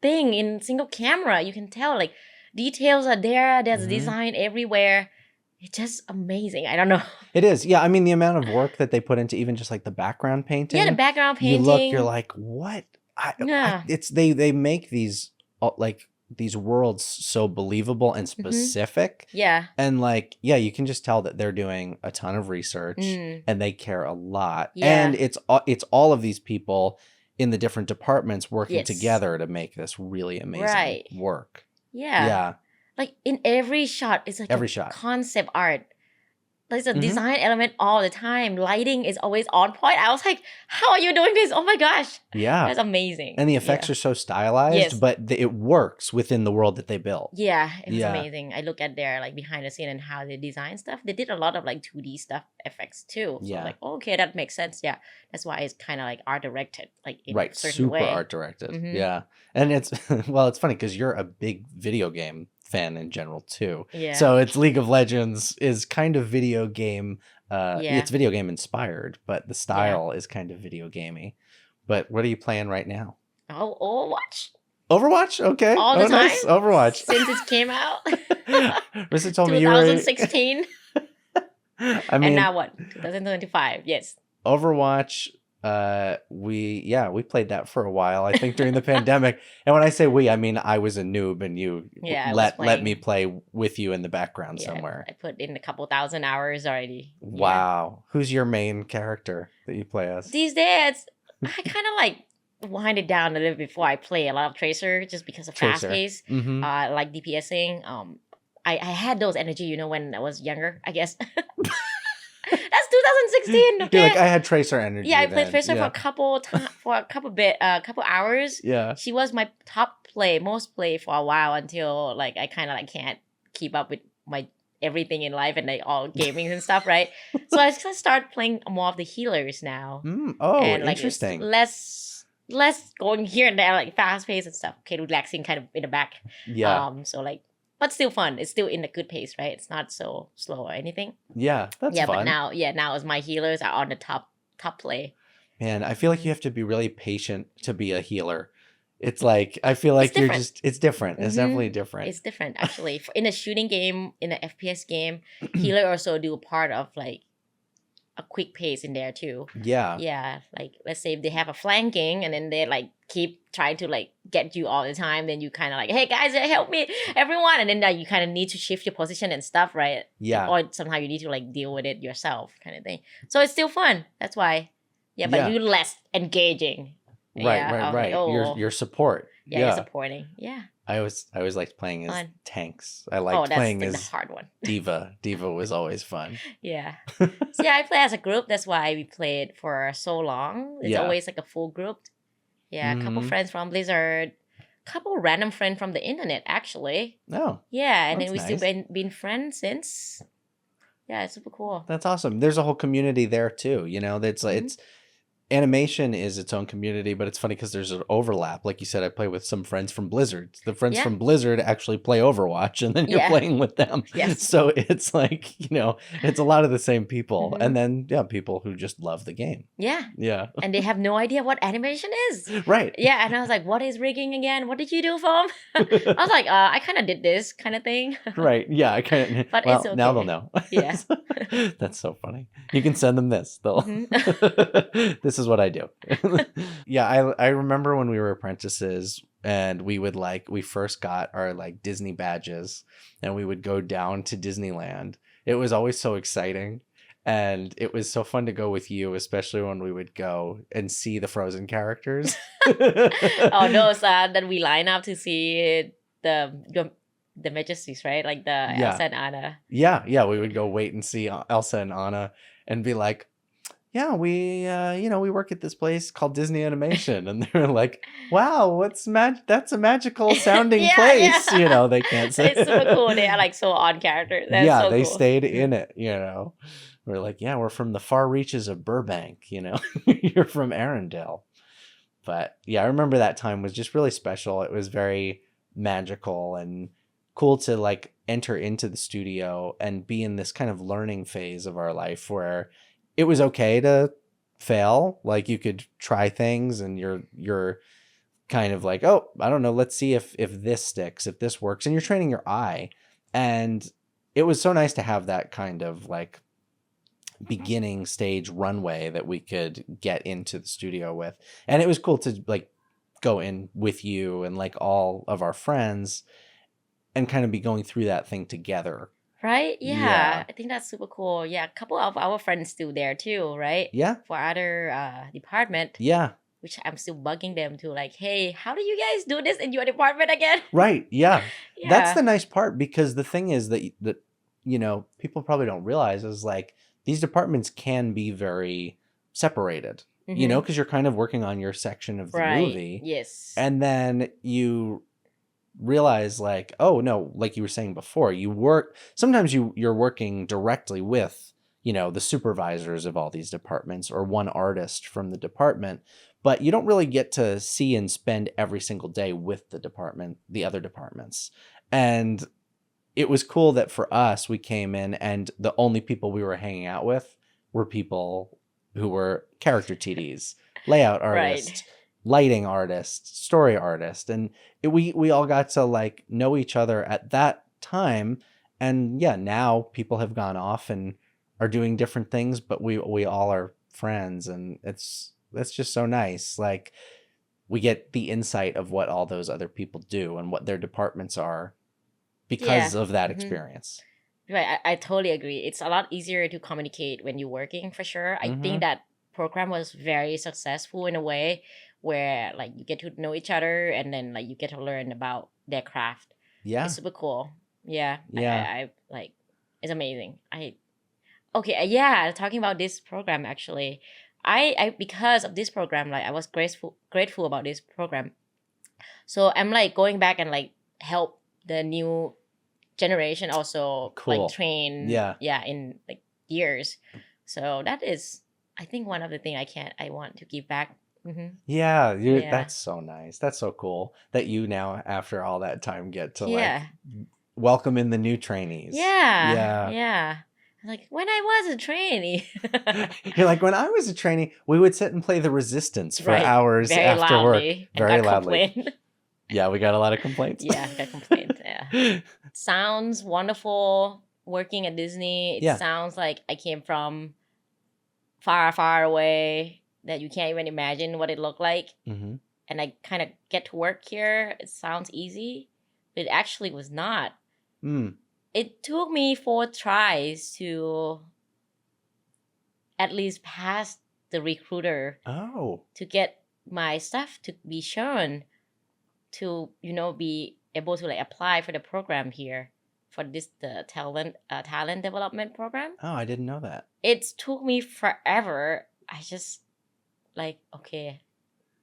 thing in single camera. You can tell like details are there. There's design everywhere. It's just amazing. I don't know. It is. Yeah. I mean, the amount of work that they put into even just like the background painting. Yeah, the background painting. You look, you're like, what? They make these like these worlds so believable and specific. Yeah. And like, you can just tell that they're doing a ton of research and they care a lot. Yeah. And it's all of these people in the different departments working together to make this really amazing work. Yeah. Yeah. Like in every shot, it's like every shot. Concept art. There's a design element all the time. Lighting is always on point. I was like, how are you doing this? Oh my gosh. Yeah. That's amazing. And the effects are so stylized, but it works within the world that they built. Yeah, it was amazing. I look at their like behind the scene and how they design stuff. They did a lot of like 2D stuff effects too. So I'm like, okay, that makes sense. Yeah. That's why it's kind of like art directed, like in a certain super way. art directed. Yeah. And it's it's funny because you're a big video game fan in general too. Yeah. So it's League of Legends is kind of video game. It's video game inspired, but the style is kind of video gamey. But what are you playing right now? Oh, Overwatch Overwatch? Okay. all the time Nice. Overwatch. since it came out. Rissa told me you were... 2016. I And mean, now what? 2025. Yes. Overwatch, we played that for a while, I think during the pandemic. And when I say we, I mean I was a noob and you Yeah, I was let playing. me play with you in the background Yeah, somewhere. I put in a couple thousand hours already. Yeah. Wow. Who's your main character that you play as? These days, I kind of like wind it down a little before I play a lot of Tracer just because of fast Tracer. pace. Mm-hmm. I like DPSing. I had those energy, when I was younger, I guess. That's 2016. Okay. You're like, I had Tracer energy. Yeah, I played then. Tracer Yeah. for a couple hours. Yeah. She was my most play for a while until like I kind of like can't keep up with my everything in life and like all gaming and stuff, right? So I just start playing more of the healers now. Oh, and like interesting. It's less going here and there, like fast pace and stuff. Okay, relaxing kind of in the back. Yeah. So like, but still fun. It's still in a good pace, right? It's not so slow or anything. Yeah, that's fun. But now as my healers are on the top play. Man, I feel like you have to be really patient to be a healer. It's like, I feel like it's different. It's definitely different. It's different, actually. In a shooting game, in an FPS game, healer also do part of like a quick pace in there too. Yeah. Yeah, like let's say if they have a flanking and then they like keep trying to like get you all the time, then you kind of like, hey guys, help me, everyone, and then you kind of need to shift your position and stuff, right? Yeah. Or somehow you need to like deal with it yourself, kind of thing. So it's still fun. That's why. Yeah, but you're less engaging. Right. Like, Your support. Yeah, you're supporting. Yeah. I always liked playing as Fun. tanks. I liked playing that's as the hard one. Diva. Diva was always fun. Yeah. So I play as a group. That's why we played for so long. It's always like a full group. Yeah, a couple friends from Blizzard, couple random friends from the internet, actually. Oh. Yeah, and then we nice. still been friends since. Yeah, it's super cool. That's awesome. There's a whole community there too. That's like it's animation is its own community, but it's funny because there's an overlap. Like you said, I play with some friends from Blizzard. The friends from Blizzard actually play Overwatch, and then you're playing with them. Yes. So it's like, it's a lot of the same people. And then, people who just love the game. Yeah. Yeah. And they have no idea what animation is. Right. Yeah, and I was like, what is rigging again? What did you do, Foam? I was like, I kind of did this kind of thing. Right. Yeah, I kind of. But well, it's okay. now they'll know. Yeah. That's so funny. You can send them this. They'll. This is what I do. Yeah, I remember when we were apprentices and we first got our like Disney badges and we would go down to Disneyland. It was always so exciting. And it was so fun to go with you, especially when we would go and see the Frozen characters. Those that we line up to see the Majesties, right? Like the Elsa and Anna. Yeah, we would go wait and see Elsa and Anna and be like, yeah, we we work at this place called Disney Animation, and they're like, wow, that's a magical sounding place. Yeah. They can't say. It's super cool. They are like so on character. That's so they cool. stayed in it. We're like, yeah, we're from the far reaches of Burbank. You're from Arendelle. But yeah, I remember that time was just really special. It was very magical and cool to like enter into the studio and be in this kind of learning phase of our life where it was okay to fail. Like you could try things and you're kind of like, oh, I don't know. Let's see if this sticks, if this works. And you're training your eye. And it was so nice to have that kind of like beginning stage runway that we could get into the studio with. And it was cool to like go in with you and like all of our friends and kind of be going through that thing together. Right? Yeah. I think that's super cool. Yeah, a couple of our friends still there too, right? Yeah. For other department. Yeah. Which I'm still bugging them to like, hey, how do you guys do this in your department again? Right. Yeah. That's the nice part, because the thing is that people probably don't realize is like these departments can be very separated, because you're kind of working on your section of the movie. Yes. And then you realize like, oh no, like you were saying before, sometimes you're working directly with, the supervisors of all these departments or one artist from the department, but you don't really get to see and spend every single day with the other departments. And it was cool that for us, we came in and the only people we were hanging out with were people who were character TDs, layout Right. artist, lighting artist, story artist, and we all got to like know each other at that time. And yeah, now people have gone off and are doing different things, but we all are friends, and that's just so nice. Like we get the insight of what all those other people do and what their departments are because Yeah. of that Mhm. experience. Right, I totally agree. It's a lot easier to communicate when you're working for sure. I think that program was very successful in a way where like you get to know each other and then like you get to learn about their craft. Yeah. It's super cool. Yeah. Yeah. I like it's amazing. Yeah, talking about this program actually. I because of this program, like I was grateful about this program. So I'm like going back and like help the new generation also Cool. like train Yeah. in like years. So that is I think one of the thing I want to give back. Yeah, Yeah. that's so nice. That's so cool that you now, after all that time, get to like Yeah. welcome in the new trainees. Yeah. Yeah. Like when I was a trainee. You're like, when I was a trainee, we would sit and play the Resistance for Right. hours Very after work. loudly. And Very got loudly. complained. Yeah, we got a lot of complaints. Yeah, got complaints. Yeah. Sounds wonderful working at Disney. It Yeah. sounds like I came from far, far away that you can't even imagine what it looked like. Mm-hmm. And I kind of get to work here. It sounds easy, but it actually was not. Mm. It took me 4 tries to at least pass the recruiter Oh. to get my stuff to be shown to, be able to like apply for the program here for the talent development program. Oh, I didn't know that. It took me forever. I just like, okay,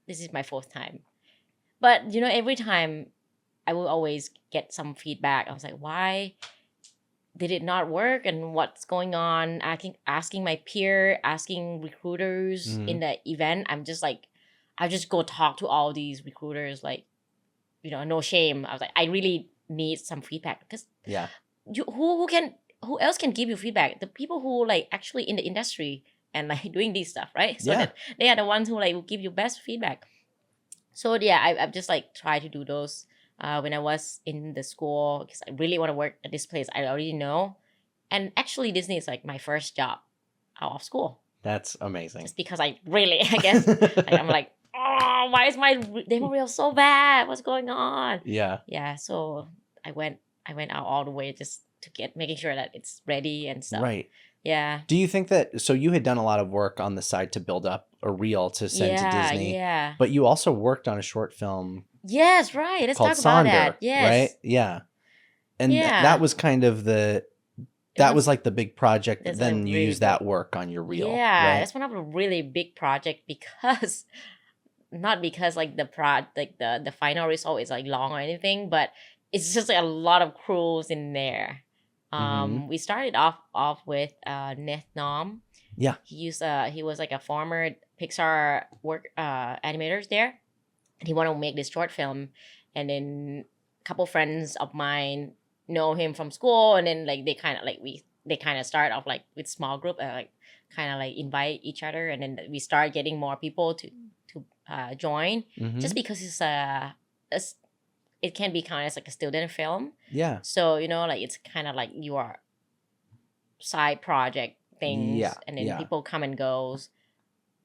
this is my 4th time. But, every time I will always get some feedback. I was like, why did it not work? And what's going on? Asking my peer, asking recruiters in the event. I just go talk to all these recruiters, like, no shame. I was like, I really need some feedback because Yeah. who else can give you feedback? The people who like actually in the industry and like doing this stuff, right? So that they are the ones who like will give you best feedback. So yeah, I've just like tried to do those when I was in the school because I really want to work at this place I already know. And actually Disney is like my first job out of school. That's amazing. Just because I guess like, I'm like, oh, why is my demo reel so bad? What's going on? Yeah. Yeah. So I went out all the way just to making sure that it's ready and stuff. Right. Yeah. Do you think that, so you had done a lot of work on the side to build up a reel to send to Disney. Yeah. But you also worked on a short film. Yes, right. Let's called talk about Sonder, that. Yes. Right? Yeah. And that was kind of that was like the big project, but then you use that work on your reel. Yeah, right? that's one of the really big project because not because like the final result is like long or anything, but it's just like a lot of crews in there. We started off with Neth Nom. Yeah. He was like a former Pixar animators there. And he wanted to make this short film, and then a couple friends of mine know him from school, and then like they kind of start off like with small group and like kind of like invite each other, and then we start getting more people to join just because it can be kind of as like a student film. Yeah. So like it's kind of like your side project things, and then people come and goes.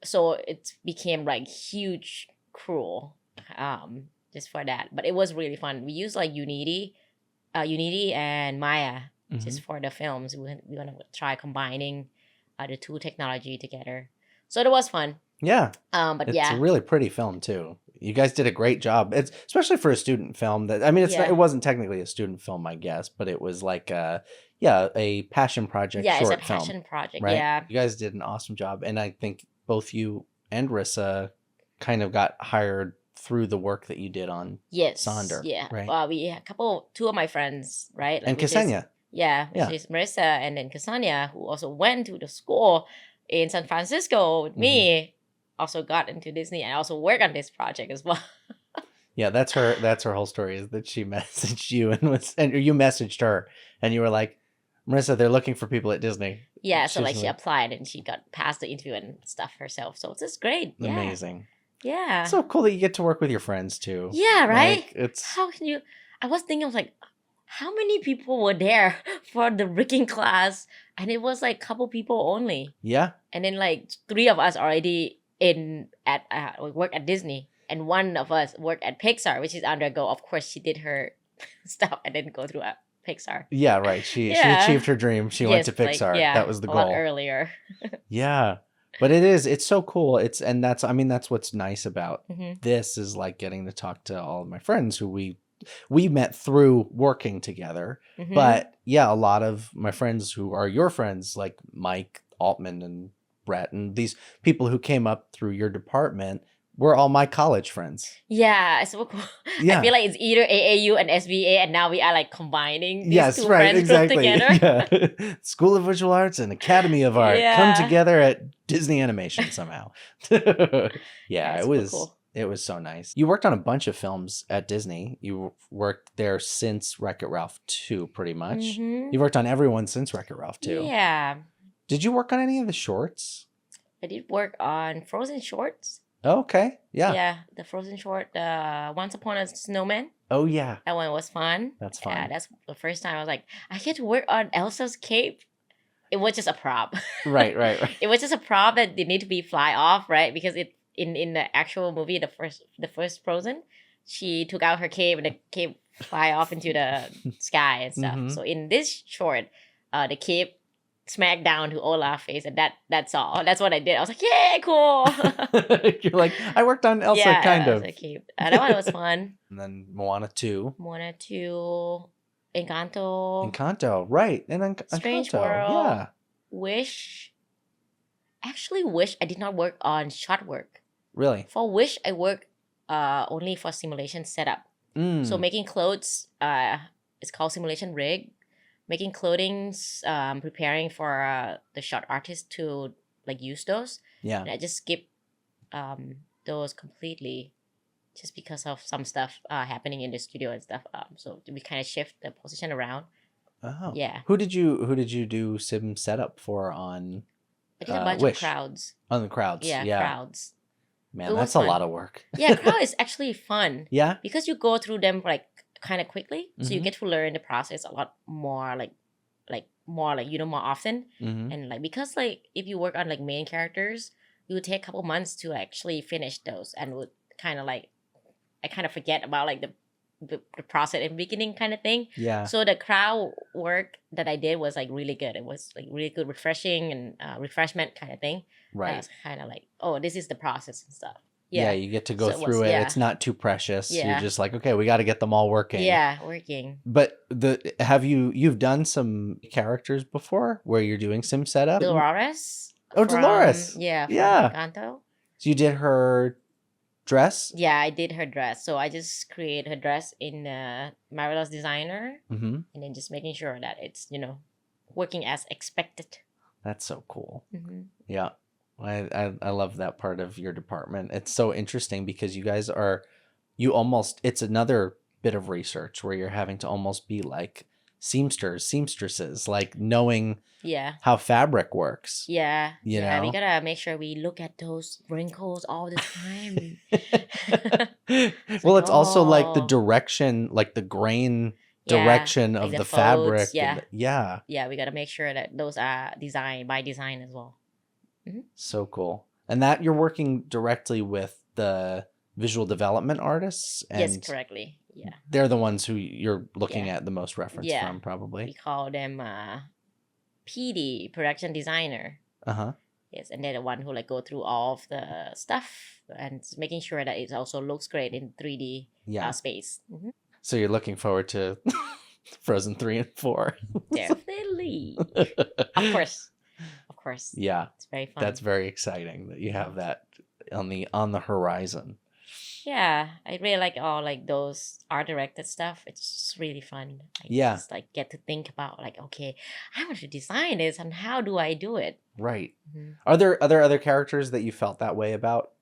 So it became like huge crew just for that. But it was really fun. We used like Unity and Maya just for the films. We're gonna try combining the two technology together. So it was fun. Yeah. But it's a really pretty film too. You guys did a great job. It's especially for a student film. It wasn't technically a student film, I guess, but it was like a passion project. Yeah, short it's a passion project. right? Yeah. You guys did an awesome job, and I think both you and Rissa kind of got hired through the work that you did on Sonder. Yeah. Right. We two of my friends, right? And Ksenia. Which is Marissa, and then Ksenia, who also went to the school in San Francisco with me, also got into Disney and also worked on this project as well. Yeah, that's her whole story, is that she messaged you and you messaged her and you were like, Marissa, they're looking for people at Disney. Yeah, so like She's she applied and she got past the interview and stuff herself. So it's just great. Yeah. amazing. Yeah. So cool that you get to work with your friends too. Yeah, right? Like, it's How can you? I was thinking, I was like, how many people were there for the rigging class? And it was like a couple people only. yeah. And then like 3 of us already we work at Disney. And 1 of us worked at Pixar, which is undergo. Of course, she did her stuff and then go through Pixar. Yeah, right. She Yeah. achieved her dream. She went to Yes, Pixar. That was the a lot goal. earlier. Yeah. But it's so cool. That's what's nice about Mhm. this is like getting to talk to all of my friends who we met through working together. Mhm. But yeah, a lot of my friends who are your friends, like Mike Altman and Brett, and these people who came up through your department were all my college friends. Yeah, it's so cool. Yeah. I feel like it's either AAU and SVA, and now we are like combining these Yes, 2 right, friends group exactly. together. Yeah. School of Visual Arts and Academy of Art Yeah. come together at Disney Animation somehow. Yeah, it's it so was cool. it was so nice. You worked on a bunch of films at Disney. You worked there since Wreck-It Ralph 2, pretty much. Mhm. You worked on everyone since Wreck-It Ralph 2. Yeah, Did you work on any of the shorts? I did work on Frozen shorts. Oh, okay. Yeah. Yeah, the Frozen short, Once Upon a Snowman. Oh, yeah. That one was fun. That's fun. Yeah, that's the first time I was like, I get to work on Elsa's cape. It was just a prop. Right. It was just a prop that did need to be fly off, right? Because it in the actual movie, the first Frozen, she took out her cape and the cape fly off into the sky and stuff. Mhm. So in this short, the cape smacked down to Olaf's face, and that's all. That's what I did. I was like, yeah, cool. You're like, I worked on Elsa, yeah, kind of. Elsa cape. That one was fun. And then Moana 2. Moana 2, Encanto, Encanto, right. And Strange Encanto. World. Yeah. Wish. Actually, Wish I did not work on shot work. Really. For Wish, I work only for simulation setup. Mm. So making clothes, it's called simulation rig. Making clothing, preparing for the shot artist to like use those. Yeah. And I just skip those completely, just because of some stuff happening in the studio and stuff. So we kind of shift the position around. Oh. Yeah. Who did you do sim setup for on I did a bunch Wish? of crowds. On the crowds? Yeah, crowds. Man, It that's was a fun. lot of work. Yeah, crowd is actually fun Yeah. because you go through them like kind of quickly, so you Mhm. get to learn the process a lot more, more often. Mm-hmm. And like because like if you work on like main characters, it would take a couple months to actually finish those, and would kind of like I kind of forget about like the process in the beginning kind of thing. Yeah. So the crowd work that I did was like really good. It was like really good, refreshing and refreshment kind of thing. Right. It's kind of like, oh, this is the process and stuff. Yeah. Yeah, You get to go So it through was- it. yeah. It's not too precious. You're Yeah. just like, okay, we got to get them all working. yeah, working. But you've done some characters before where you're doing sim setup? Dolores. Oh, from- Dolores. Yeah, from Yeah. Encanto. So you did her dress? Yeah, I did her dress. So I just create her dress in Marvelous Designer, Mm-hmm. and then just making sure that it's working as expected. That's so cool. Mm-hmm. Yeah. I love that part of your department. It's so interesting because you guys it's another bit of research where you're having to almost be like seamstresses, like knowing Yeah. how fabric works. Yeah. You yeah, know? we gotta make sure we look at those wrinkles all the time. Well, like, it's also like the oh. direction, like the grain Yeah, direction like of the the folds, fabric. yeah. Yeah. Yeah, we gotta make sure that those are designed by design as well. So cool. And that you're working directly with the visual development artists, and Yes, correctly. Yeah. they're the ones who you're looking Yeah. at the most reference Yeah. from, We probably. call them PD, production designer. Uh-huh. Yes, and they're the one who like go through all of the stuff and making sure that it also looks great in 3D Yeah. space. Mhm. So you're looking forward to Frozen 3 and 4. Definitely. Of course. Of course. Yeah. It's very fun. That's very exciting that you have that on the horizon. Yeah, I really like all like those art directed stuff. It's just really fun. I Yeah. just like get to think about like, okay, I want to design this and how do I do it? Right. Mhm. Are there other characters that you felt that way about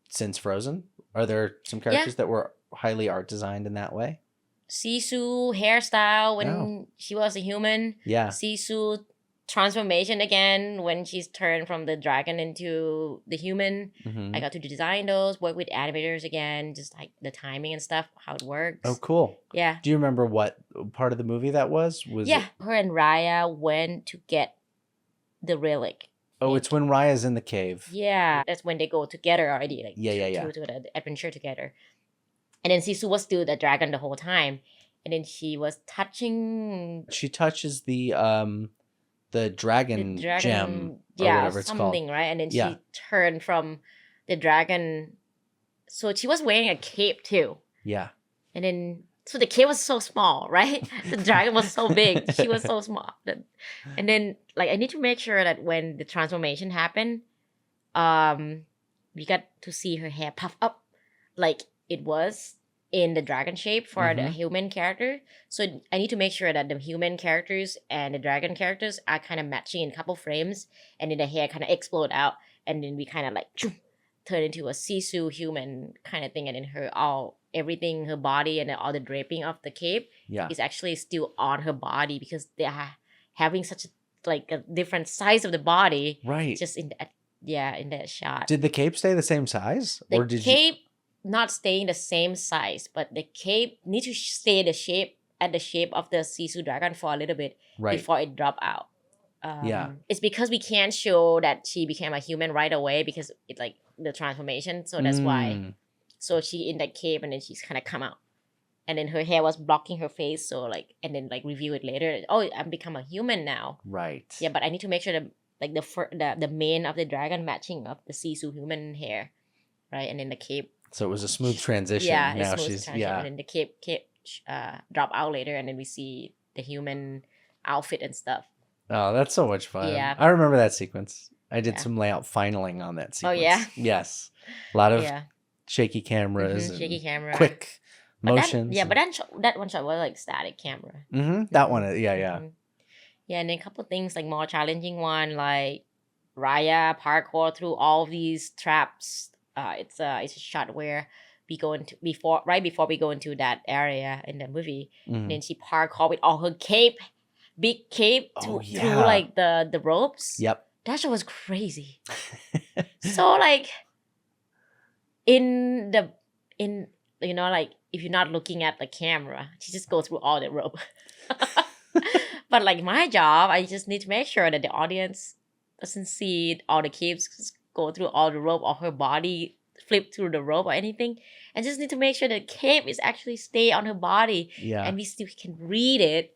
since Frozen? Are there some characters that were highly art designed in that way? Sisu hairstyle when Oh. she was a human. Yeah. Sisu transformation again when she's turned from the dragon into the human. Mhm. I got to design those, work with animators again, just like the timing and stuff, how it works. Oh, cool. Yeah. Do you remember what part of the movie that was? Yeah. Her and Raya went to get the relic. Oh, it's when Raya's in the cave. Yeah. That's when they go together already. Like Yeah. to the adventure together. And then Sisu was still the dragon the whole time. And then she was touching She touches the dragon gem or yeah, whatever it's something, called. right? And then Yeah. she turned from the dragon. So she was wearing a cape too. Yeah. And then, so the cape was so small, right? The dragon was so big. She was so small. And then, like, I need to make sure that when the transformation happened, we got to see her hair puff up like it was in the dragon shape for the human character. So I need to make sure that the human characters and the dragon characters are kind of matching in a couple frames, and then the hair kind of explode out, and then we kind of like turn into a Sisu human kind of thing, and then everything, her body and all the draping of the cape is actually still on her body because they are having such a different size of the body, right? Just in that shot. Did the cape stay the same size, or did cape not staying the same size, but the cape need to stay the shape of the Sisu dragon for a little bit before it drop out. It's because we can't show that she became a human right away because it's like the transformation, so that's why. So she in that cape and then she's kind of come out, and then her hair was blocking her face, so like, and then like review it later. Oh, I'm become a human now. Right. Yeah, but I need to make sure that like the mane of the dragon matching of the Sisu human hair, right, and then the cape. So it was a smooth transition. Yeah, now she's and then the cape drop out later, and then we see the human outfit and stuff. Oh, that's so much fun. Yeah, I remember that sequence. I did some layout finaling on that sequence. Oh yeah, yes, a lot of shaky cameras, shaky camera, quick motions. But that one shot was like static camera. That one, yeah. Yeah, and then a couple of things like more challenging one, like Raya parkour through all these traps. It's a shot where we go into before we go into that area in the movie. And then she parkour with all her big cape through like the ropes. Yep. That shot was crazy. So like in like if you're not looking at the camera, she just goes through all the rope. But like my job, I just need to make sure that the audience doesn't see all the capes go through all the rope or her body flip through the rope or anything, and just need to make sure the cape is actually stay on her body. Yeah. And we still can read it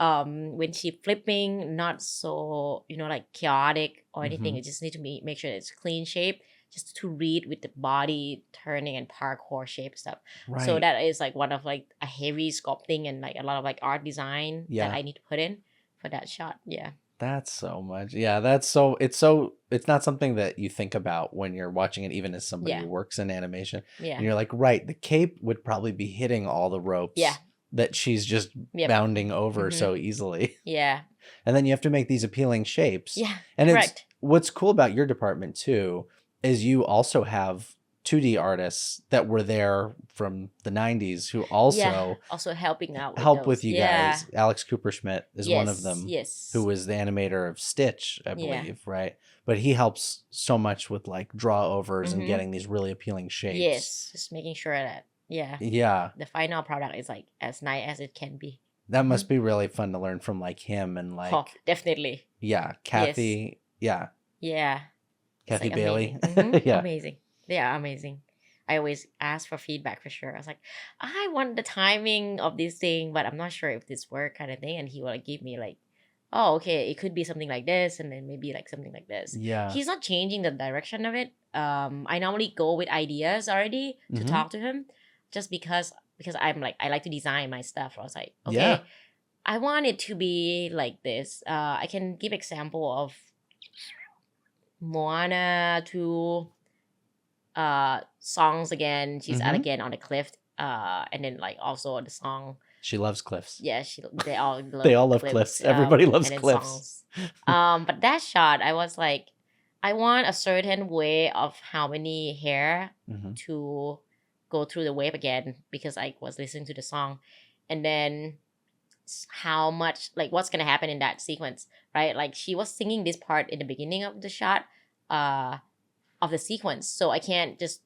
when she flipping, not so like chaotic or anything. I just need to make sure it's clean shape, just to read with the body turning and parkour shape stuff. Right. So that is like one of like a heavy sculpting and like a lot of like art design that I need to put in for that shot. Yeah. That's so much. Yeah, it's not something that you think about when you're watching it, even as somebody who works in animation. Yeah. And you're like, right, the cape would probably be hitting all the ropes that she's just bounding over so easily. Yeah. And then you have to make these appealing shapes. Yeah. And correct. What's cool about your department too is you also have 2D artists that were there from the 90s who also helping out with you guys. Alex Cooper-Schmidt is one of them, who was the animator of Stitch, I believe, right? But he helps so much with like draw overs and getting these really appealing shapes. Yes, just making sure that the final product is like as nice as it can be. That must be really fun to learn from like him and like definitely. Yeah, Kathy. Yes. Yeah. Kathy like Bailey. Amazing. They are amazing. I always ask for feedback for sure. I was like, I want the timing of this thing, but I'm not sure if this work kind of thing. And he will like give me like, oh, okay, it could be something like this, and then maybe like something like this. Yeah. He's not changing the direction of it. I normally go with ideas already to talk to him, just because I'm like, I like to design my stuff. I was like, okay, I want it to be like this. I can give example of Moana to songs again. She's out again on the cliff. And then like also the song. She loves cliffs. Yeah, they all love cliffs. Everybody loves cliffs. But that shot, I was like, I want a certain way of how many hair to go through the wave again, because I was listening to the song, and then how much like what's gonna happen in that sequence, right? Like she was singing this part in the beginning of the shot of the sequence, so I can't just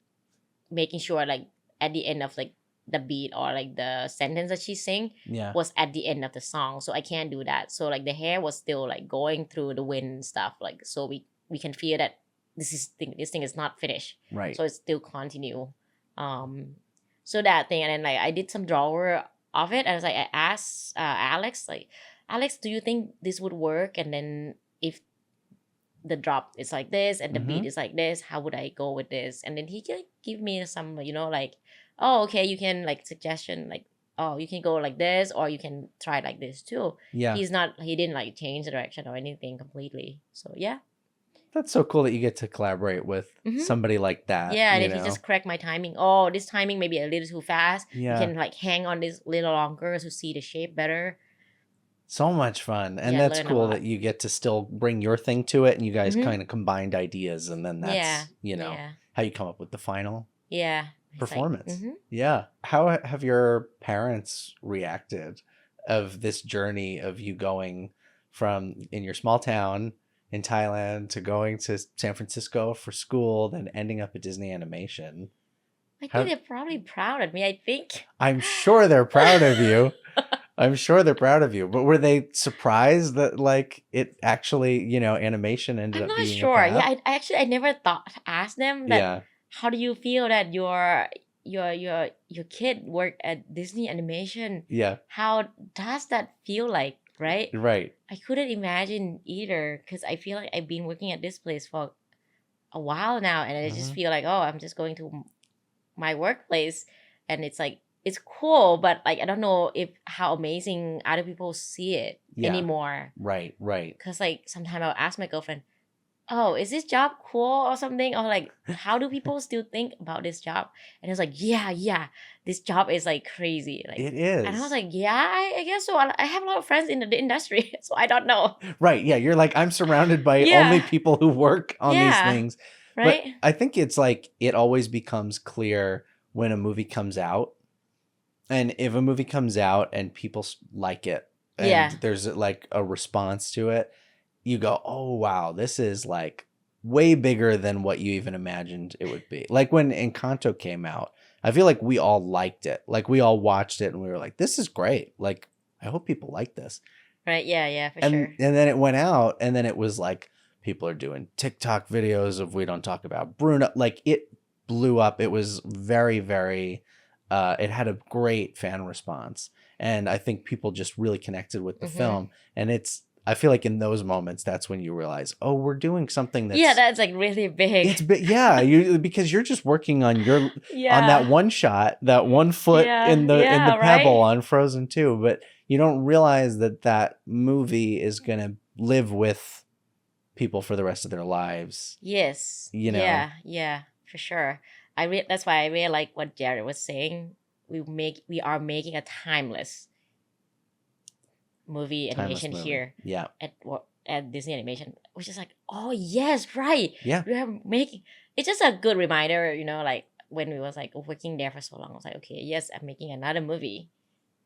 making sure like at the end of like the beat or like the sentence that she sang Yeah. was at the end of the song, so I can't do that. So like the hair was still like going through the wind and stuff, like so we can feel that this thing is not finished, Right. so it's still continue. So that thing, and then like I did some drawer of it. I was like, I asked Alex, like, Alex, do you think this would work? And then if the drop is like this and the beat is like this, how would I go with this? And then he can give me some, like, oh, okay, you can like suggestion, like, oh, you can go like this, or you can try like this too. Yeah. He didn't like change the direction or anything completely. So yeah. That's so cool that you get to collaborate with somebody like that. Yeah, and then he just correct my timing. Oh, this timing maybe a little too fast. Yeah. You can like hang on this little longer to see the shape better. So much fun. And Yeah, that's learn a cool lot. that you get to still bring your thing to it, and you guys kind of combined ideas, and then that's, how you come up with the final performance. Yeah. How have your parents reacted of this journey of you going from in your small town in Thailand to going to San Francisco for school, then ending up at Disney Animation? I think they're probably proud of me, I think. I'm sure they're proud of you. I'm sure they're proud of you. But were they surprised that like it actually, animation ended up being I'm not sure. a path? Yeah, I never thought to ask them that. How do you feel that your kid worked at Disney Animation? Yeah. How does that feel like, right? Right. I couldn't imagine either, because I feel like I've been working at this place for a while now, and I just feel like, oh, I'm just going to my workplace, and it's like, it's cool, but like I don't know if how amazing other people see it anymore. Right. Because like sometimes I'll ask my girlfriend, oh, is this job cool or something? Or like, how do people still think about this job? And it's like, yeah, this job is like crazy. Like it is. And I was like, yeah, I guess so. I have a lot of friends in the industry, so I don't know. Right. Yeah. You're like, I'm surrounded by only people who work on these things. Right. But I think it's like, it always becomes clear when a movie comes out. And if a movie comes out and people like it, and there's like a response to it, you go, oh, wow, this is like way bigger than what you even imagined it would be. Like when Encanto came out, I feel like we all liked it. Like we all watched it and we were like, this is great. Like, I hope people like this. Right. Yeah, for sure. And then it went out, and then it was like, people are doing TikTok videos of We Don't Talk About Bruno. Like it blew up. It was very, very, it had a great fan response. And I think people just really connected with the film. And I feel like in those moments, that's when you realize, oh, we're doing something that's like really big. It's big. Yeah. Because you're just working on on that one shot, that 1 foot in the pebble on Frozen 2. But you don't realize that movie is going to live with people for the rest of their lives. Yes. Yeah, for sure. That's why I really like what Jared was saying. We are making a timeless movie animation here. Yeah. At Disney Animation, which is like, oh yes, right. Yeah. We are making. It's just a good reminder, like when we was like working there for so long. I was like, okay, yes, I'm making another movie.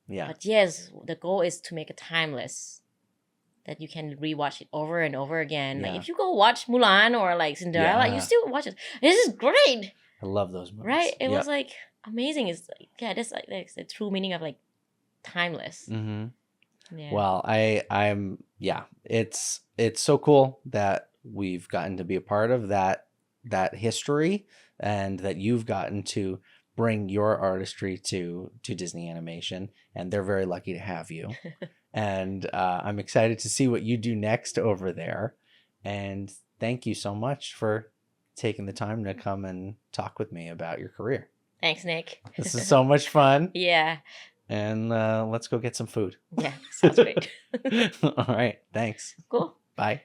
Yeah. But yes, the goal is to make it timeless, that you can rewatch it over and over again. Like if you go watch Mulan or like Cinderella, you still watch it. This is great. I love those movies. Right? It was like amazing. It's like, that's like the true meaning of like timeless. Yeah. Well, it's so cool that we've gotten to be a part of that history, and that you've gotten to bring your artistry to Disney Animation, and they're very lucky to have you. And I'm excited to see what you do next over there. And thank you so much for taking the time to come and talk with me about your career. Thanks, Nick. This is so much fun. Yeah. And let's go get some food. Yeah, sounds great. All right. Thanks. Cool. Bye.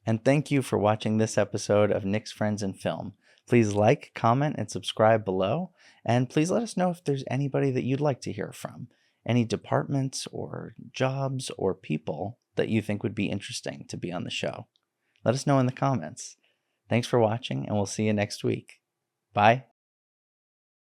And thank you for watching this episode of Nick's Friends in Film. Please like, comment, and subscribe below. And please let us know if there's anybody that you'd like to hear from. Any departments or jobs or people that you think would be interesting to be on the show. Let us know in the comments. Thanks for watching, and we'll see you next week. Bye.